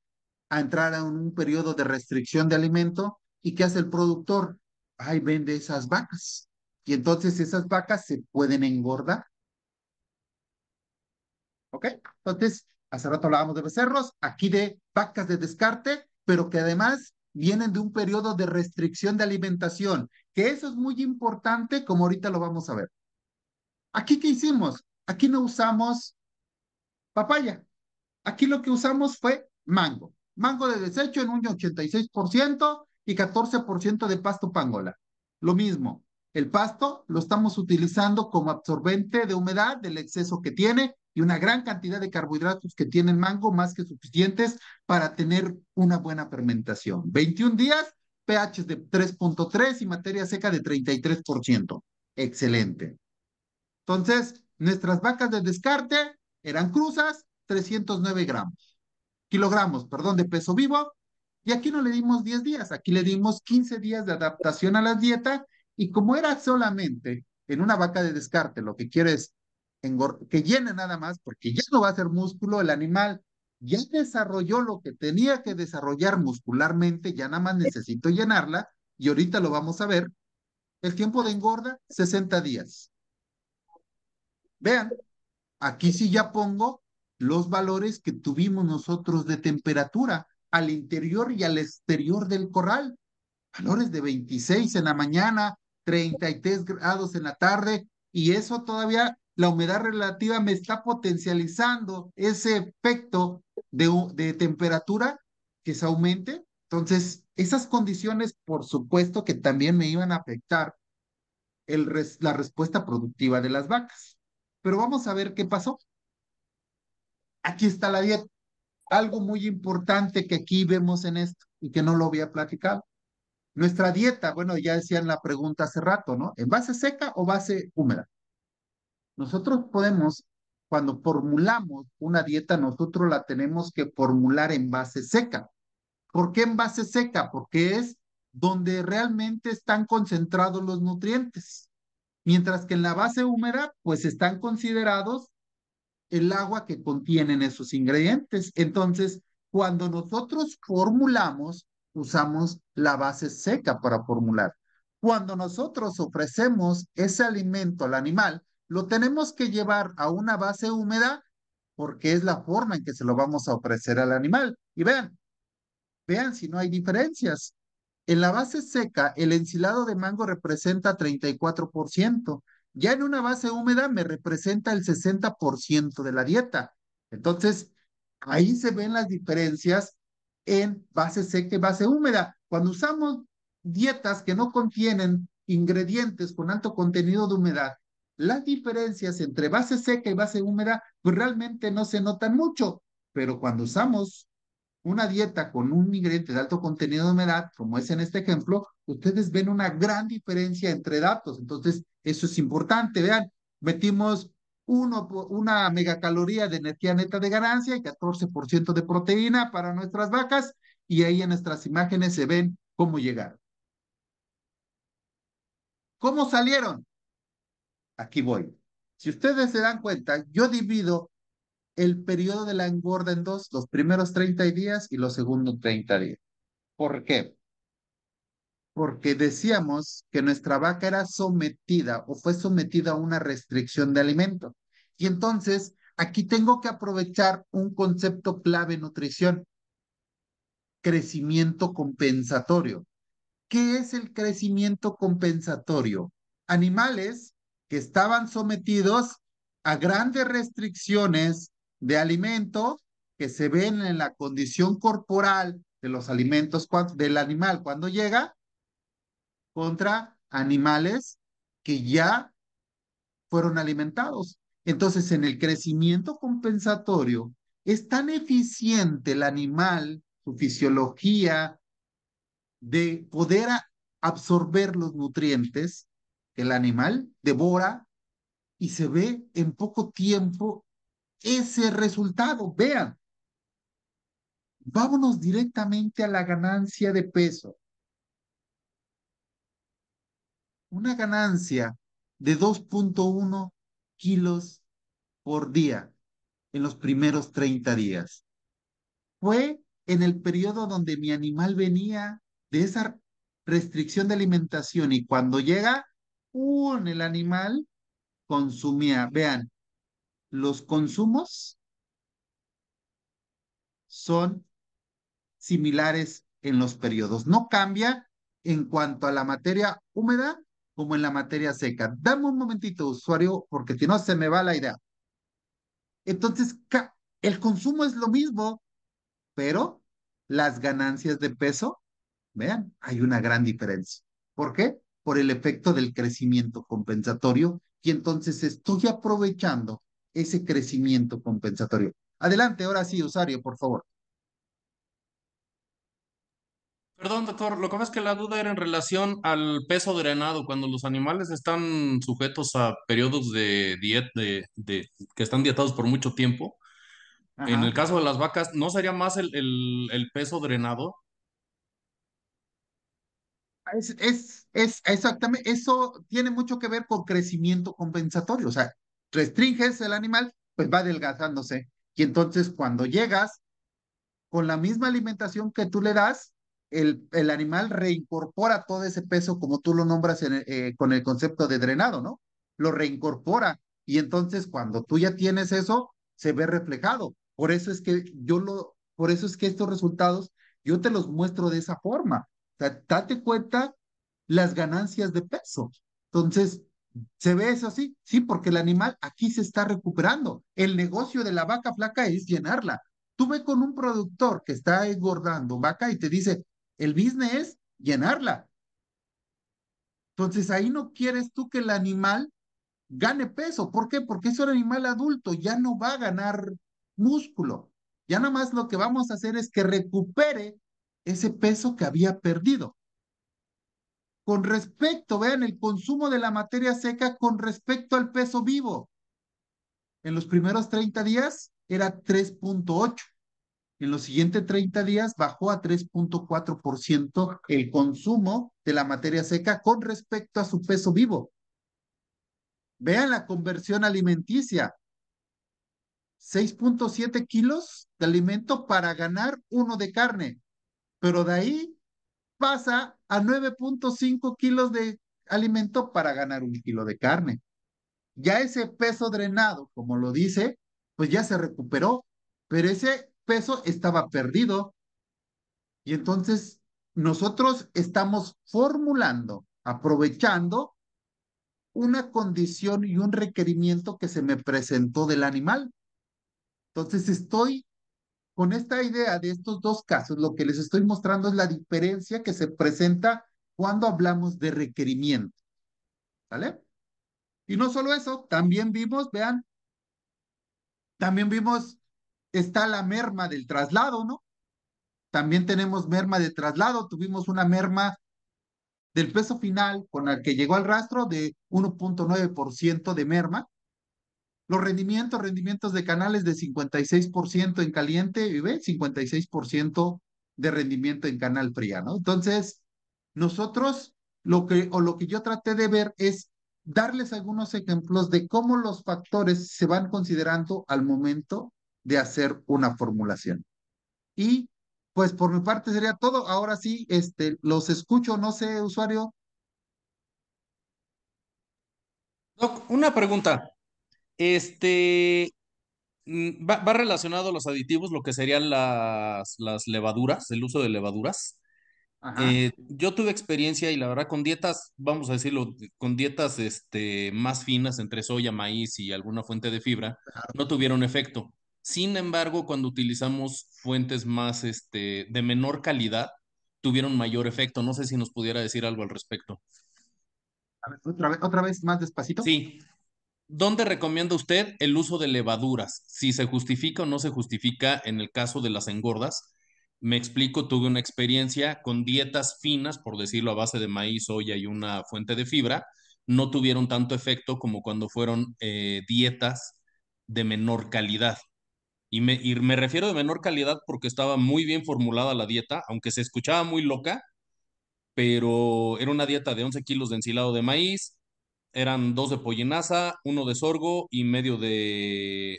entrar en un periodo de restricción de alimento. ¿Y qué hace el productor? Ay, vende esas vacas. Y entonces esas vacas se pueden engordar. ¿Ok? Entonces, hace rato hablábamos de becerros, aquí de vacas de descarte, pero que además vienen de un periodo de restricción de alimentación, que eso es muy importante, como ahorita lo vamos a ver. ¿Aquí qué hicimos? Aquí no usamos papaya. Aquí lo que usamos fue mango. Mango de desecho en un 86% y 14% de pasto pangola. Lo mismo, el pasto lo estamos utilizando como absorbente de humedad del exceso que tiene y una gran cantidad de carbohidratos que tiene el mango, más que suficientes para tener una buena fermentación. 21 días, pH de 3.3 y materia seca de 33%. Excelente. Entonces, nuestras vacas de descarte eran cruzas, 309 kilogramos, perdón, de peso vivo. Y aquí no le dimos 10 días, aquí le dimos 15 días de adaptación a la dieta. Y como era solamente en una vaca de descarte, lo que quiero es que llene nada más, porque ya no va a ser músculo, el animal ya desarrolló lo que tenía que desarrollar muscularmente, ya nada más necesito llenarla. Y ahorita lo vamos a ver. El tiempo de engorda, 60 días. Vean, aquí sí ya pongo los valores que tuvimos nosotros de temperatura al interior y al exterior del corral. Valores de 26 en la mañana, 33 grados en la tarde, y eso todavía la humedad relativa me está potencializando ese efecto de temperatura que se aumente. Entonces, esas condiciones, por supuesto, que también me iban a afectar la respuesta productiva de las vacas. Pero vamos a ver qué pasó. Aquí está la dieta. Algo muy importante que aquí vemos en esto y que no lo había platicado. Nuestra dieta, bueno, ya decían la pregunta hace rato, ¿no? ¿En base seca o base húmeda? Nosotros podemos, cuando formulamos una dieta, nosotros la tenemos que formular en base seca. ¿Por qué en base seca? Porque es donde realmente están concentrados los nutrientes. Mientras que en la base húmeda, pues están considerados el agua que contienen esos ingredientes. Entonces, cuando nosotros formulamos, usamos la base seca para formular. Cuando nosotros ofrecemos ese alimento al animal, lo tenemos que llevar a una base húmeda porque es la forma en que se lo vamos a ofrecer al animal. Y vean si no hay diferencias. En la base seca, el ensilado de mango representa 34%. Ya en una base húmeda me representa el 60% de la dieta. Entonces, ahí se ven las diferencias en base seca y base húmeda. Cuando usamos dietas que no contienen ingredientes con alto contenido de humedad, las diferencias entre base seca y base húmeda, pues realmente no se notan mucho, pero cuando usamos una dieta con un ingrediente de alto contenido de humedad, como es en este ejemplo, ustedes ven una gran diferencia entre datos. Entonces, eso es importante. Vean, metimos una megacaloría de energía neta de ganancia y 14% de proteína para nuestras vacas, y ahí en nuestras imágenes se ven cómo llegaron. ¿Cómo salieron? Aquí voy. Si ustedes se dan cuenta, yo divido el periodo de la engorda en dos, los primeros 30 días y los segundos 30 días. ¿Por qué? Porque decíamos que nuestra vaca era sometida o fue sometida a una restricción de alimento. Y entonces, aquí tengo que aprovechar un concepto clave en nutrición: crecimiento compensatorio. ¿Qué es el crecimiento compensatorio? Animales que estaban sometidos a grandes restricciones de alimento que se ven en la condición corporal de los alimentos del animal cuando llega, contra animales que ya fueron alimentados. Entonces, en el crecimiento compensatorio, es tan eficiente el animal, su fisiología, de poder absorber los nutrientes que el animal devora, y se ve en poco tiempo ese resultado. Vean, vámonos directamente a la ganancia de peso. Una ganancia de 2.1 kilos por día en los primeros 30 días. Fue en el periodo donde mi animal venía de esa restricción de alimentación, y cuando llega, el animal consumía. Vean, los consumos son similares en los periodos. No cambia en cuanto a la materia húmeda como en la materia seca. Dame un momentito, usuario, porque si no se me va la idea. Entonces, el consumo es lo mismo, pero las ganancias de peso, vean, hay una gran diferencia. ¿Por qué? Por el efecto del crecimiento compensatorio, y entonces estoy aprovechando ese crecimiento compensatorio. Adelante, ahora sí, usuario, por favor. Perdón, doctor, lo que pasa es que la duda era en relación al peso drenado, cuando los animales están sujetos a periodos de dieta, que están dietados por mucho tiempo. En el Ajá. caso de las vacas, ¿no sería más el peso drenado? Es exactamente, eso tiene mucho que ver con crecimiento compensatorio. O sea, restringes el animal, pues va adelgazándose. Y entonces cuando llegas con la misma alimentación que tú le das, el animal reincorpora todo ese peso, como tú lo nombras con el concepto de drenado, ¿no? Lo reincorpora. Y entonces cuando tú ya tienes eso, se ve reflejado. Por eso es que por eso es que estos resultados yo te los muestro de esa forma. O sea, date cuenta las ganancias de peso. Entonces, ¿se ve eso así? Sí, porque el animal aquí se está recuperando. El negocio de la vaca flaca es llenarla. Tú ve con un productor que está engordando vaca y te dice, el business es llenarla. Entonces ahí no quieres tú que el animal gane peso. ¿Por qué? Porque es un animal adulto, ya no va a ganar músculo. Ya nada más lo que vamos a hacer es que recupere ese peso que había perdido. Con respecto, vean, el consumo de la materia seca con respecto al peso vivo. En los primeros 30 días era 3.8. En los siguientes 30 días bajó a 3.4% el consumo de la materia seca con respecto a su peso vivo. Vean la conversión alimenticia: 6.7 kilos de alimento para ganar 1 de carne, pero de ahí pasa a 9.5 kilos de alimento para ganar 1 kilo de carne. Ya ese peso drenado, como lo dice, pues ya se recuperó, pero ese peso estaba perdido. Y entonces nosotros estamos formulando, aprovechando una condición y un requerimiento que se me presentó del animal. Entonces estoy con esta idea de estos dos casos, lo que les estoy mostrando es la diferencia que se presenta cuando hablamos de requerimiento, ¿vale? Y no solo eso, también vimos, vean, también vimos, está la merma del traslado, ¿no? También tenemos merma de traslado, tuvimos una merma del peso final con el que llegó al rastro de 1.9% de merma. Los rendimientos de canales de 56% en caliente y ve 56% de rendimiento en canal fría, ¿no? Entonces, nosotros lo que yo traté de ver es darles algunos ejemplos de cómo los factores se van considerando al momento de hacer una formulación. Y pues por mi parte sería todo. Ahora sí, los escucho, no sé, usuario. Doc, una pregunta. Este, va relacionado a los aditivos, lo que serían las levaduras, el uso de levaduras. Ajá. Yo tuve experiencia y la verdad con dietas, vamos a decirlo, con dietas más finas entre soya, maíz y alguna fuente de fibra, no tuvieron efecto. Sin embargo, cuando utilizamos fuentes más de menor calidad, tuvieron mayor efecto. No sé si nos pudiera decir algo al respecto. A ver, otra vez más despacito. Sí. ¿Dónde recomienda usted el uso de levaduras? Si se justifica o no se justifica en el caso de las engordas. Me explico, tuve una experiencia con dietas finas, por decirlo, a base de maíz, soya y una fuente de fibra. No tuvieron tanto efecto como cuando fueron dietas de menor calidad. Y me refiero de menor calidad porque estaba muy bien formulada la dieta, aunque se escuchaba muy loca, pero era una dieta de 11 kilos de ensilado de maíz, eran dos de pollinaza, uno de sorgo y medio de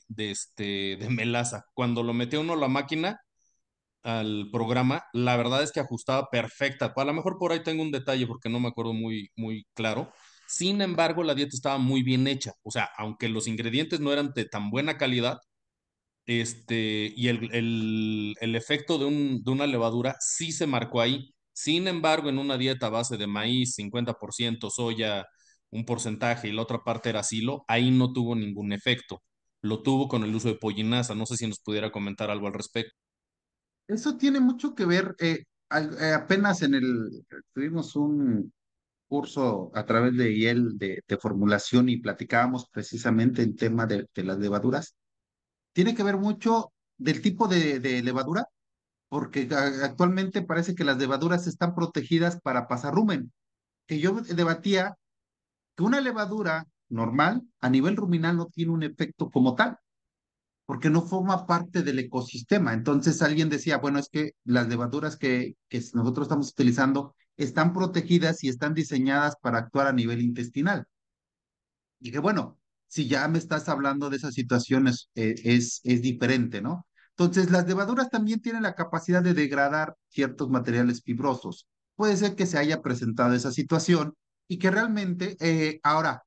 melaza. Cuando lo metió uno a la máquina, al programa, la verdad es que ajustaba perfecta. A lo mejor por ahí tengo un detalle porque no me acuerdo muy, muy claro. Sin embargo, la dieta estaba muy bien hecha. O sea, aunque los ingredientes no eran de tan buena calidad, y el efecto de una levadura sí se marcó ahí. Sin embargo, en una dieta a base de maíz, 50% soya, un porcentaje y la otra parte era silo, ahí no tuvo ningún efecto. Lo tuvo con el uso de pollinaza. No sé si nos pudiera comentar algo al respecto. Eso tiene mucho que ver, apenas tuvimos un curso a través de IEL de formulación y platicábamos precisamente el tema de las levaduras. Tiene que ver mucho del tipo de levadura, porque actualmente parece que las levaduras están protegidas para pasar rumen, que yo debatía que una levadura normal a nivel ruminal no tiene un efecto como tal porque no forma parte del ecosistema. Entonces alguien decía, bueno, es que las levaduras que nosotros estamos utilizando están protegidas y están diseñadas para actuar a nivel intestinal. Y que bueno, si ya me estás hablando de esas situaciones, es diferente, ¿no? Entonces, las levaduras también tienen la capacidad de degradar ciertos materiales fibrosos. Puede ser que se haya presentado esa situación y que realmente, ahora,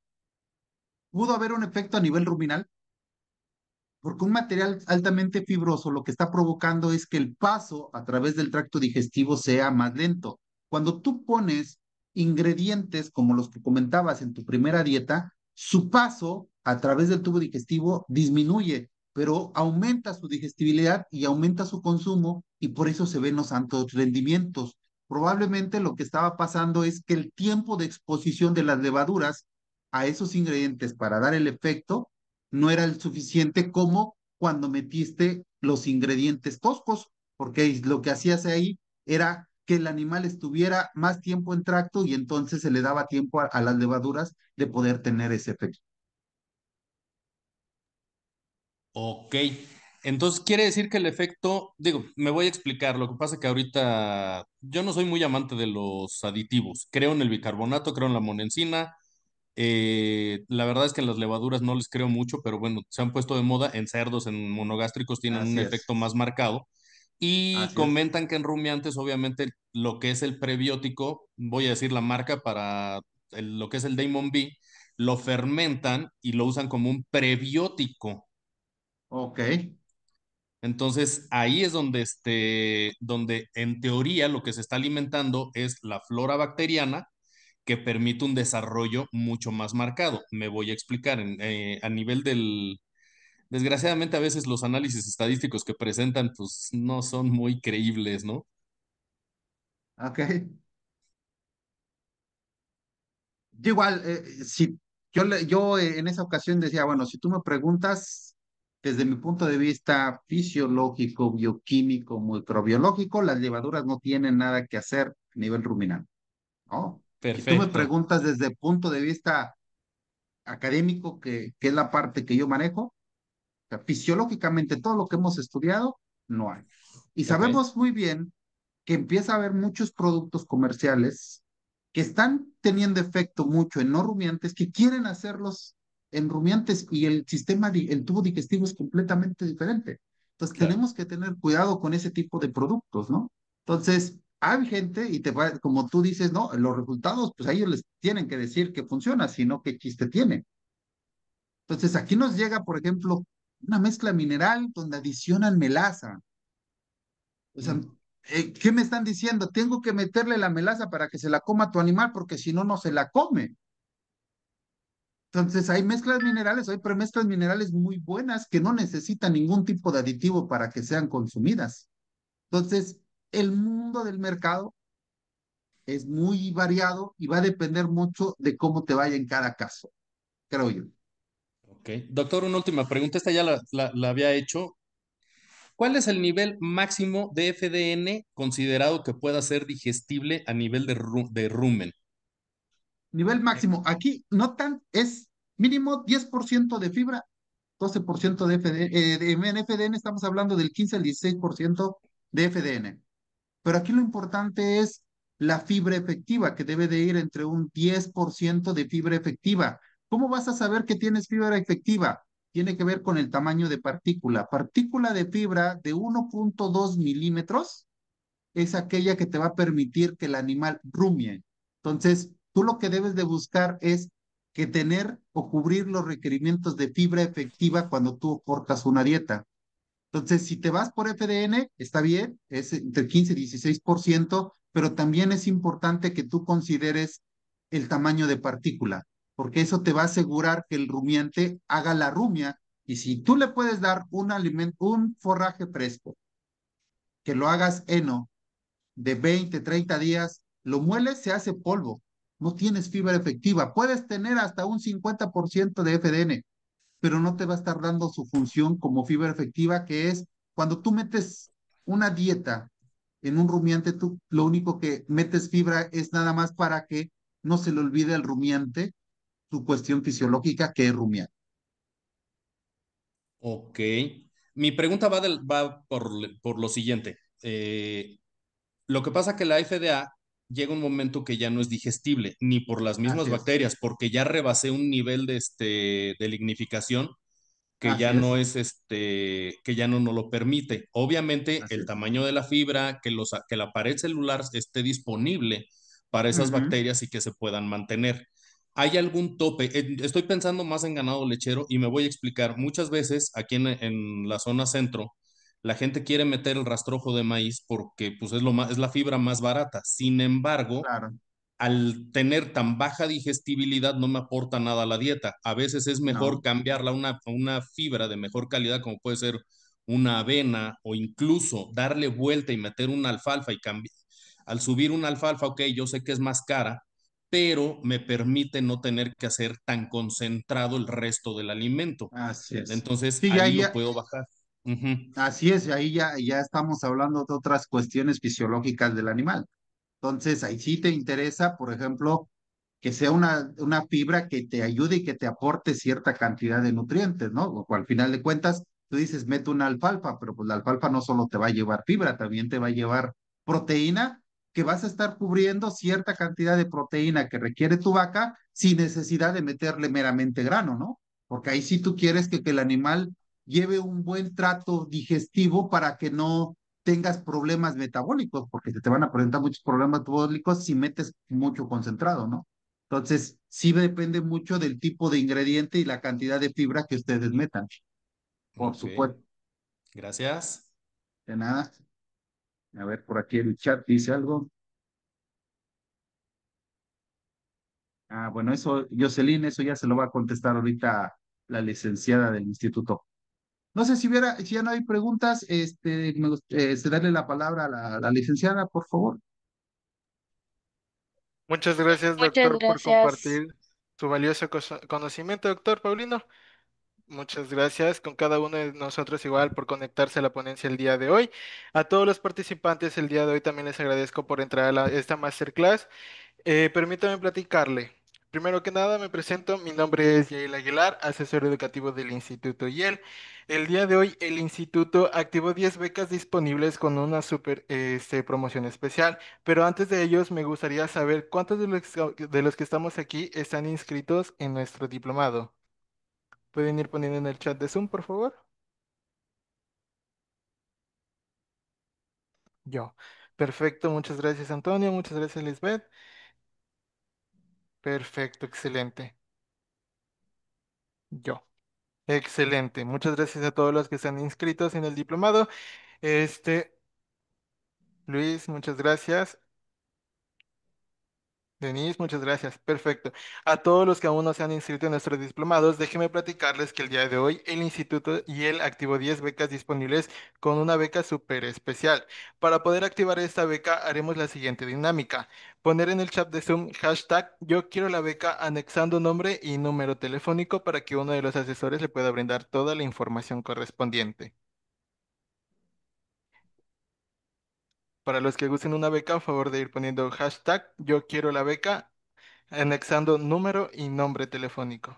pudo haber un efecto a nivel ruminal, porque un material altamente fibroso lo que está provocando es que el paso a través del tracto digestivo sea más lento. Cuando tú pones ingredientes como los que comentabas en tu primera dieta, su paso a través del tubo digestivo disminuye, pero aumenta su digestibilidad y aumenta su consumo y por eso se ven los altos rendimientos. Probablemente lo que estaba pasando es que el tiempo de exposición de las levaduras a esos ingredientes para dar el efecto no era el suficiente como cuando metiste los ingredientes toscos, porque lo que hacías ahí era que el animal estuviera más tiempo en tracto y entonces se le daba tiempo a las levaduras de poder tener ese efecto. Ok, entonces quiere decir que el efecto, digo, me voy a explicar, lo que pasa es que ahorita yo no soy muy amante de los aditivos, creo en el bicarbonato, creo en la monensina, la verdad es que en las levaduras no les creo mucho, pero bueno, se han puesto de moda en cerdos, en monogástricos tienen un Así efecto es, más marcado y así es. comentan que en rumiantes obviamente lo que es el prebiótico, voy a decir la marca para lo que es el Damon B, lo fermentan y lo usan como un prebiótico. Ok, Entonces, ahí es donde en teoría lo que se está alimentando es la flora bacteriana que permite un desarrollo mucho más marcado. Me voy a explicar. A nivel desgraciadamente a veces los análisis estadísticos que presentan pues no son muy creíbles, ¿no? ok. Yo igual, si en esa ocasión decía, bueno, si tú me preguntas desde mi punto de vista fisiológico, bioquímico, microbiológico, las levaduras no tienen nada que hacer a nivel ruminante, ¿no? Si tú me Perfecto. preguntas desde el punto de vista académico, que es la parte que yo manejo, o sea, fisiológicamente todo lo que hemos estudiado, no hay. Y Ok, sabemos muy bien que empieza a haber muchos productos comerciales que están teniendo efecto mucho en no rumiantes, que quieren hacerlos en rumiantes y el sistema, el tubo digestivo es completamente diferente. Entonces claro. tenemos que tener cuidado con ese tipo de productos, ¿no? Entonces, hay gente y te va, como tú dices, ¿no? Los resultados, pues a ellos les tienen que decir que funciona, sino qué chiste tiene. Entonces, aquí nos llega, por ejemplo, una mezcla mineral donde adicionan melaza. O sea, Mm, ¿qué me están diciendo? Tengo que meterle la melaza para que se la coma tu animal, porque si no, no se la come. Entonces, hay mezclas minerales, hay premezclas minerales muy buenas que no necesitan ningún tipo de aditivo para que sean consumidas. Entonces, el mundo del mercado es muy variado y va a depender mucho de cómo te vaya en cada caso, creo yo. ok. Doctor, una última pregunta. Esta ya la había hecho. ¿Cuál es el nivel máximo de FDN considerado que pueda ser digestible a nivel de rumen? Nivel máximo, aquí no tan, es mínimo 10% de fibra, 12% de FDN, en FDN estamos hablando del 15 al 16% de FDN. Pero aquí lo importante es la fibra efectiva, que debe de ir entre un 10% de fibra efectiva. ¿Cómo vas a saber que tienes fibra efectiva? Tiene que ver con el tamaño de partícula. Partícula de fibra de 1,2 milímetros es aquella que te va a permitir que el animal rumie. Entonces, tú lo que debes de buscar es que tener o cubrir los requerimientos de fibra efectiva cuando tú cortas una dieta. Entonces, si te vas por FDN, está bien, es entre 15 y 16%, pero también es importante que tú consideres el tamaño de partícula, porque eso te va a asegurar que el rumiante haga la rumia. Y si tú le puedes dar un alimento, un forraje fresco, que lo hagas heno de 20, 30 días, lo mueles, se hace polvo. No tienes fibra efectiva. Puedes tener hasta un 50% de FDN, pero no te va a estar dando su función como fibra efectiva, que es cuando tú metes una dieta en un rumiante, tú lo único que metes fibra es nada más para que no se le olvide al rumiante su cuestión fisiológica que es rumiar. Ok. Mi pregunta va por lo siguiente. Lo que pasa que la FDA llega un momento que ya no es digestible, ni por las mismas Así es, bacterias, porque ya rebasé un nivel de lignificación que ya así no es, es que ya no nos lo permite. Obviamente, así el es. tamaño de la fibra, que la pared celular esté disponible para esas Ujú, bacterias y que se puedan mantener. ¿Hay algún tope? Estoy pensando más en ganado lechero y me voy a explicar. Muchas veces aquí en la zona centro, la gente quiere meter el rastrojo de maíz porque pues, es la fibra más barata. Sin embargo, claro, al tener tan baja digestibilidad no me aporta nada a la dieta. A veces es mejor no, cambiarla a una fibra de mejor calidad, como puede ser una avena, o incluso darle vuelta y meter una alfalfa y cambiar. Al subir una alfalfa, ok, yo sé que es más cara, pero me permite no tener que hacer tan concentrado el resto del alimento. así es. Entonces Sí, ya, ahí lo ya, puedo bajar. Ujú. así es, ahí ya estamos hablando de otras cuestiones fisiológicas del animal. Entonces, ahí sí te interesa, por ejemplo, que sea una fibra que te ayude y que te aporte cierta cantidad de nutrientes, ¿no? O al final de cuentas, tú dices, mete una alfalfa, pero pues la alfalfa no solo te va a llevar fibra, también te va a llevar proteína, que vas a estar cubriendo cierta cantidad de proteína que requiere tu vaca sin necesidad de meterle meramente grano, ¿no? Porque ahí sí tú quieres que el animal lleve un buen trato digestivo para que no tengas problemas metabólicos, porque te van a presentar muchos problemas metabólicos si metes mucho concentrado, ¿no? Entonces, sí depende mucho del tipo de ingrediente y la cantidad de fibra que ustedes metan, por Ok, supuesto. gracias. De nada. A ver, por aquí el chat dice algo. Ah, bueno, eso, Jocelyn, eso ya se lo va a contestar ahorita la licenciada del instituto. No sé si ya no hay preguntas, darle la palabra a la licenciada, por favor. Muchas gracias, Muchas doctor, por gracias. compartir su valioso conocimiento, doctor Paulino. Muchas gracias con cada uno de nosotros igual por conectarse a la ponencia el día de hoy. A todos los participantes el día de hoy también les agradezco por entrar a esta masterclass. Permítame platicarle. Primero que nada, me presento. Mi nombre es Yael Aguilar, asesor educativo del Instituto YEL. El día de hoy, el instituto activó 10 becas disponibles con una super promoción especial. Pero antes de ellos, me gustaría saber cuántos de los que estamos aquí están inscritos en nuestro diplomado. ¿Pueden ir poniendo en el chat de Zoom, por favor? Yo. Perfecto, muchas gracias, Antonio. Muchas gracias, Lisbeth. Perfecto, excelente. Yo. Excelente. Muchas gracias a todos los que están inscritos en el diplomado. Este, Luis, muchas gracias. Denise, muchas gracias. Perfecto. A todos los que aún no se han inscrito en nuestros diplomados, déjenme platicarles que el día de hoy el Instituto y el activó 10 becas disponibles con una beca súper especial. Para poder activar esta beca, haremos la siguiente dinámica. Poner en el chat de Zoom hashtag yo quiero la beca anexando nombre y número telefónico para que uno de los asesores le pueda brindar toda la información correspondiente. Para los que gusten una beca, a favor de ir poniendo hashtag yo quiero la beca anexando número y nombre telefónico.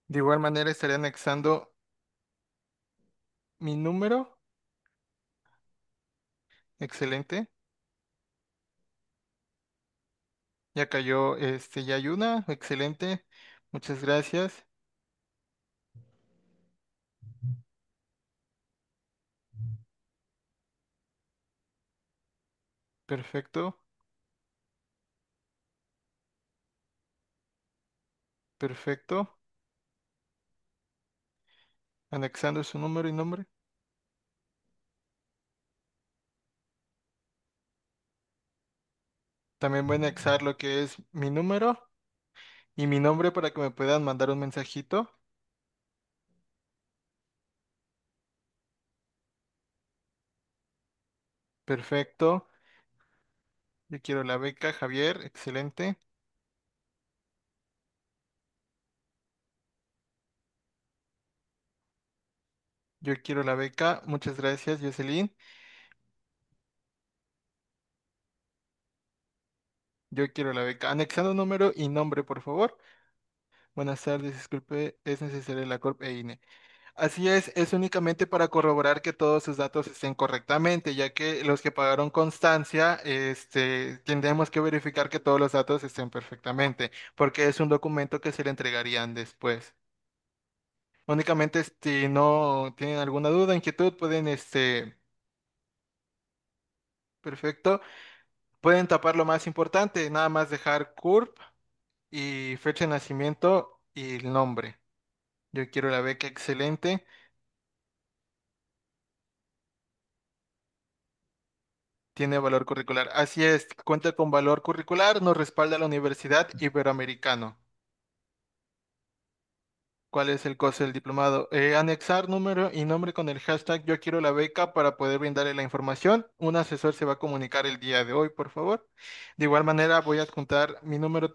De igual manera estaré anexando mi número. Excelente. Ya cayó, ya hay una. Excelente. Muchas gracias. Perfecto. Perfecto. Anexando su número y nombre. También voy a anexar lo que es mi número y mi nombre para que me puedan mandar un mensajito. Perfecto. Yo quiero la beca, Javier. Excelente. Yo quiero la beca. Muchas gracias, Jocelyn. Yo quiero la beca. Anexando número y nombre, por favor. Buenas tardes, disculpe, es necesaria la CORP e INE. Así es únicamente para corroborar que todos sus datos estén correctamente, ya que los que pagaron constancia, tendremos que verificar que todos los datos estén perfectamente, porque es un documento que se le entregarían después. Únicamente, si no tienen alguna duda, inquietud, pueden, perfecto, pueden tapar lo más importante, nada más dejar CURP y fecha de nacimiento y el nombre. Yo quiero la beca, excelente. Tiene valor curricular. Así es, cuenta con valor curricular, nos respalda la Universidad Iberoamericano. ¿Cuál es el costo del diplomado? Anexar número y nombre con el hashtag yo quiero la beca para poder brindarle la información. Un asesor se va a comunicar el día de hoy, por favor. De igual manera, voy a adjuntar mi número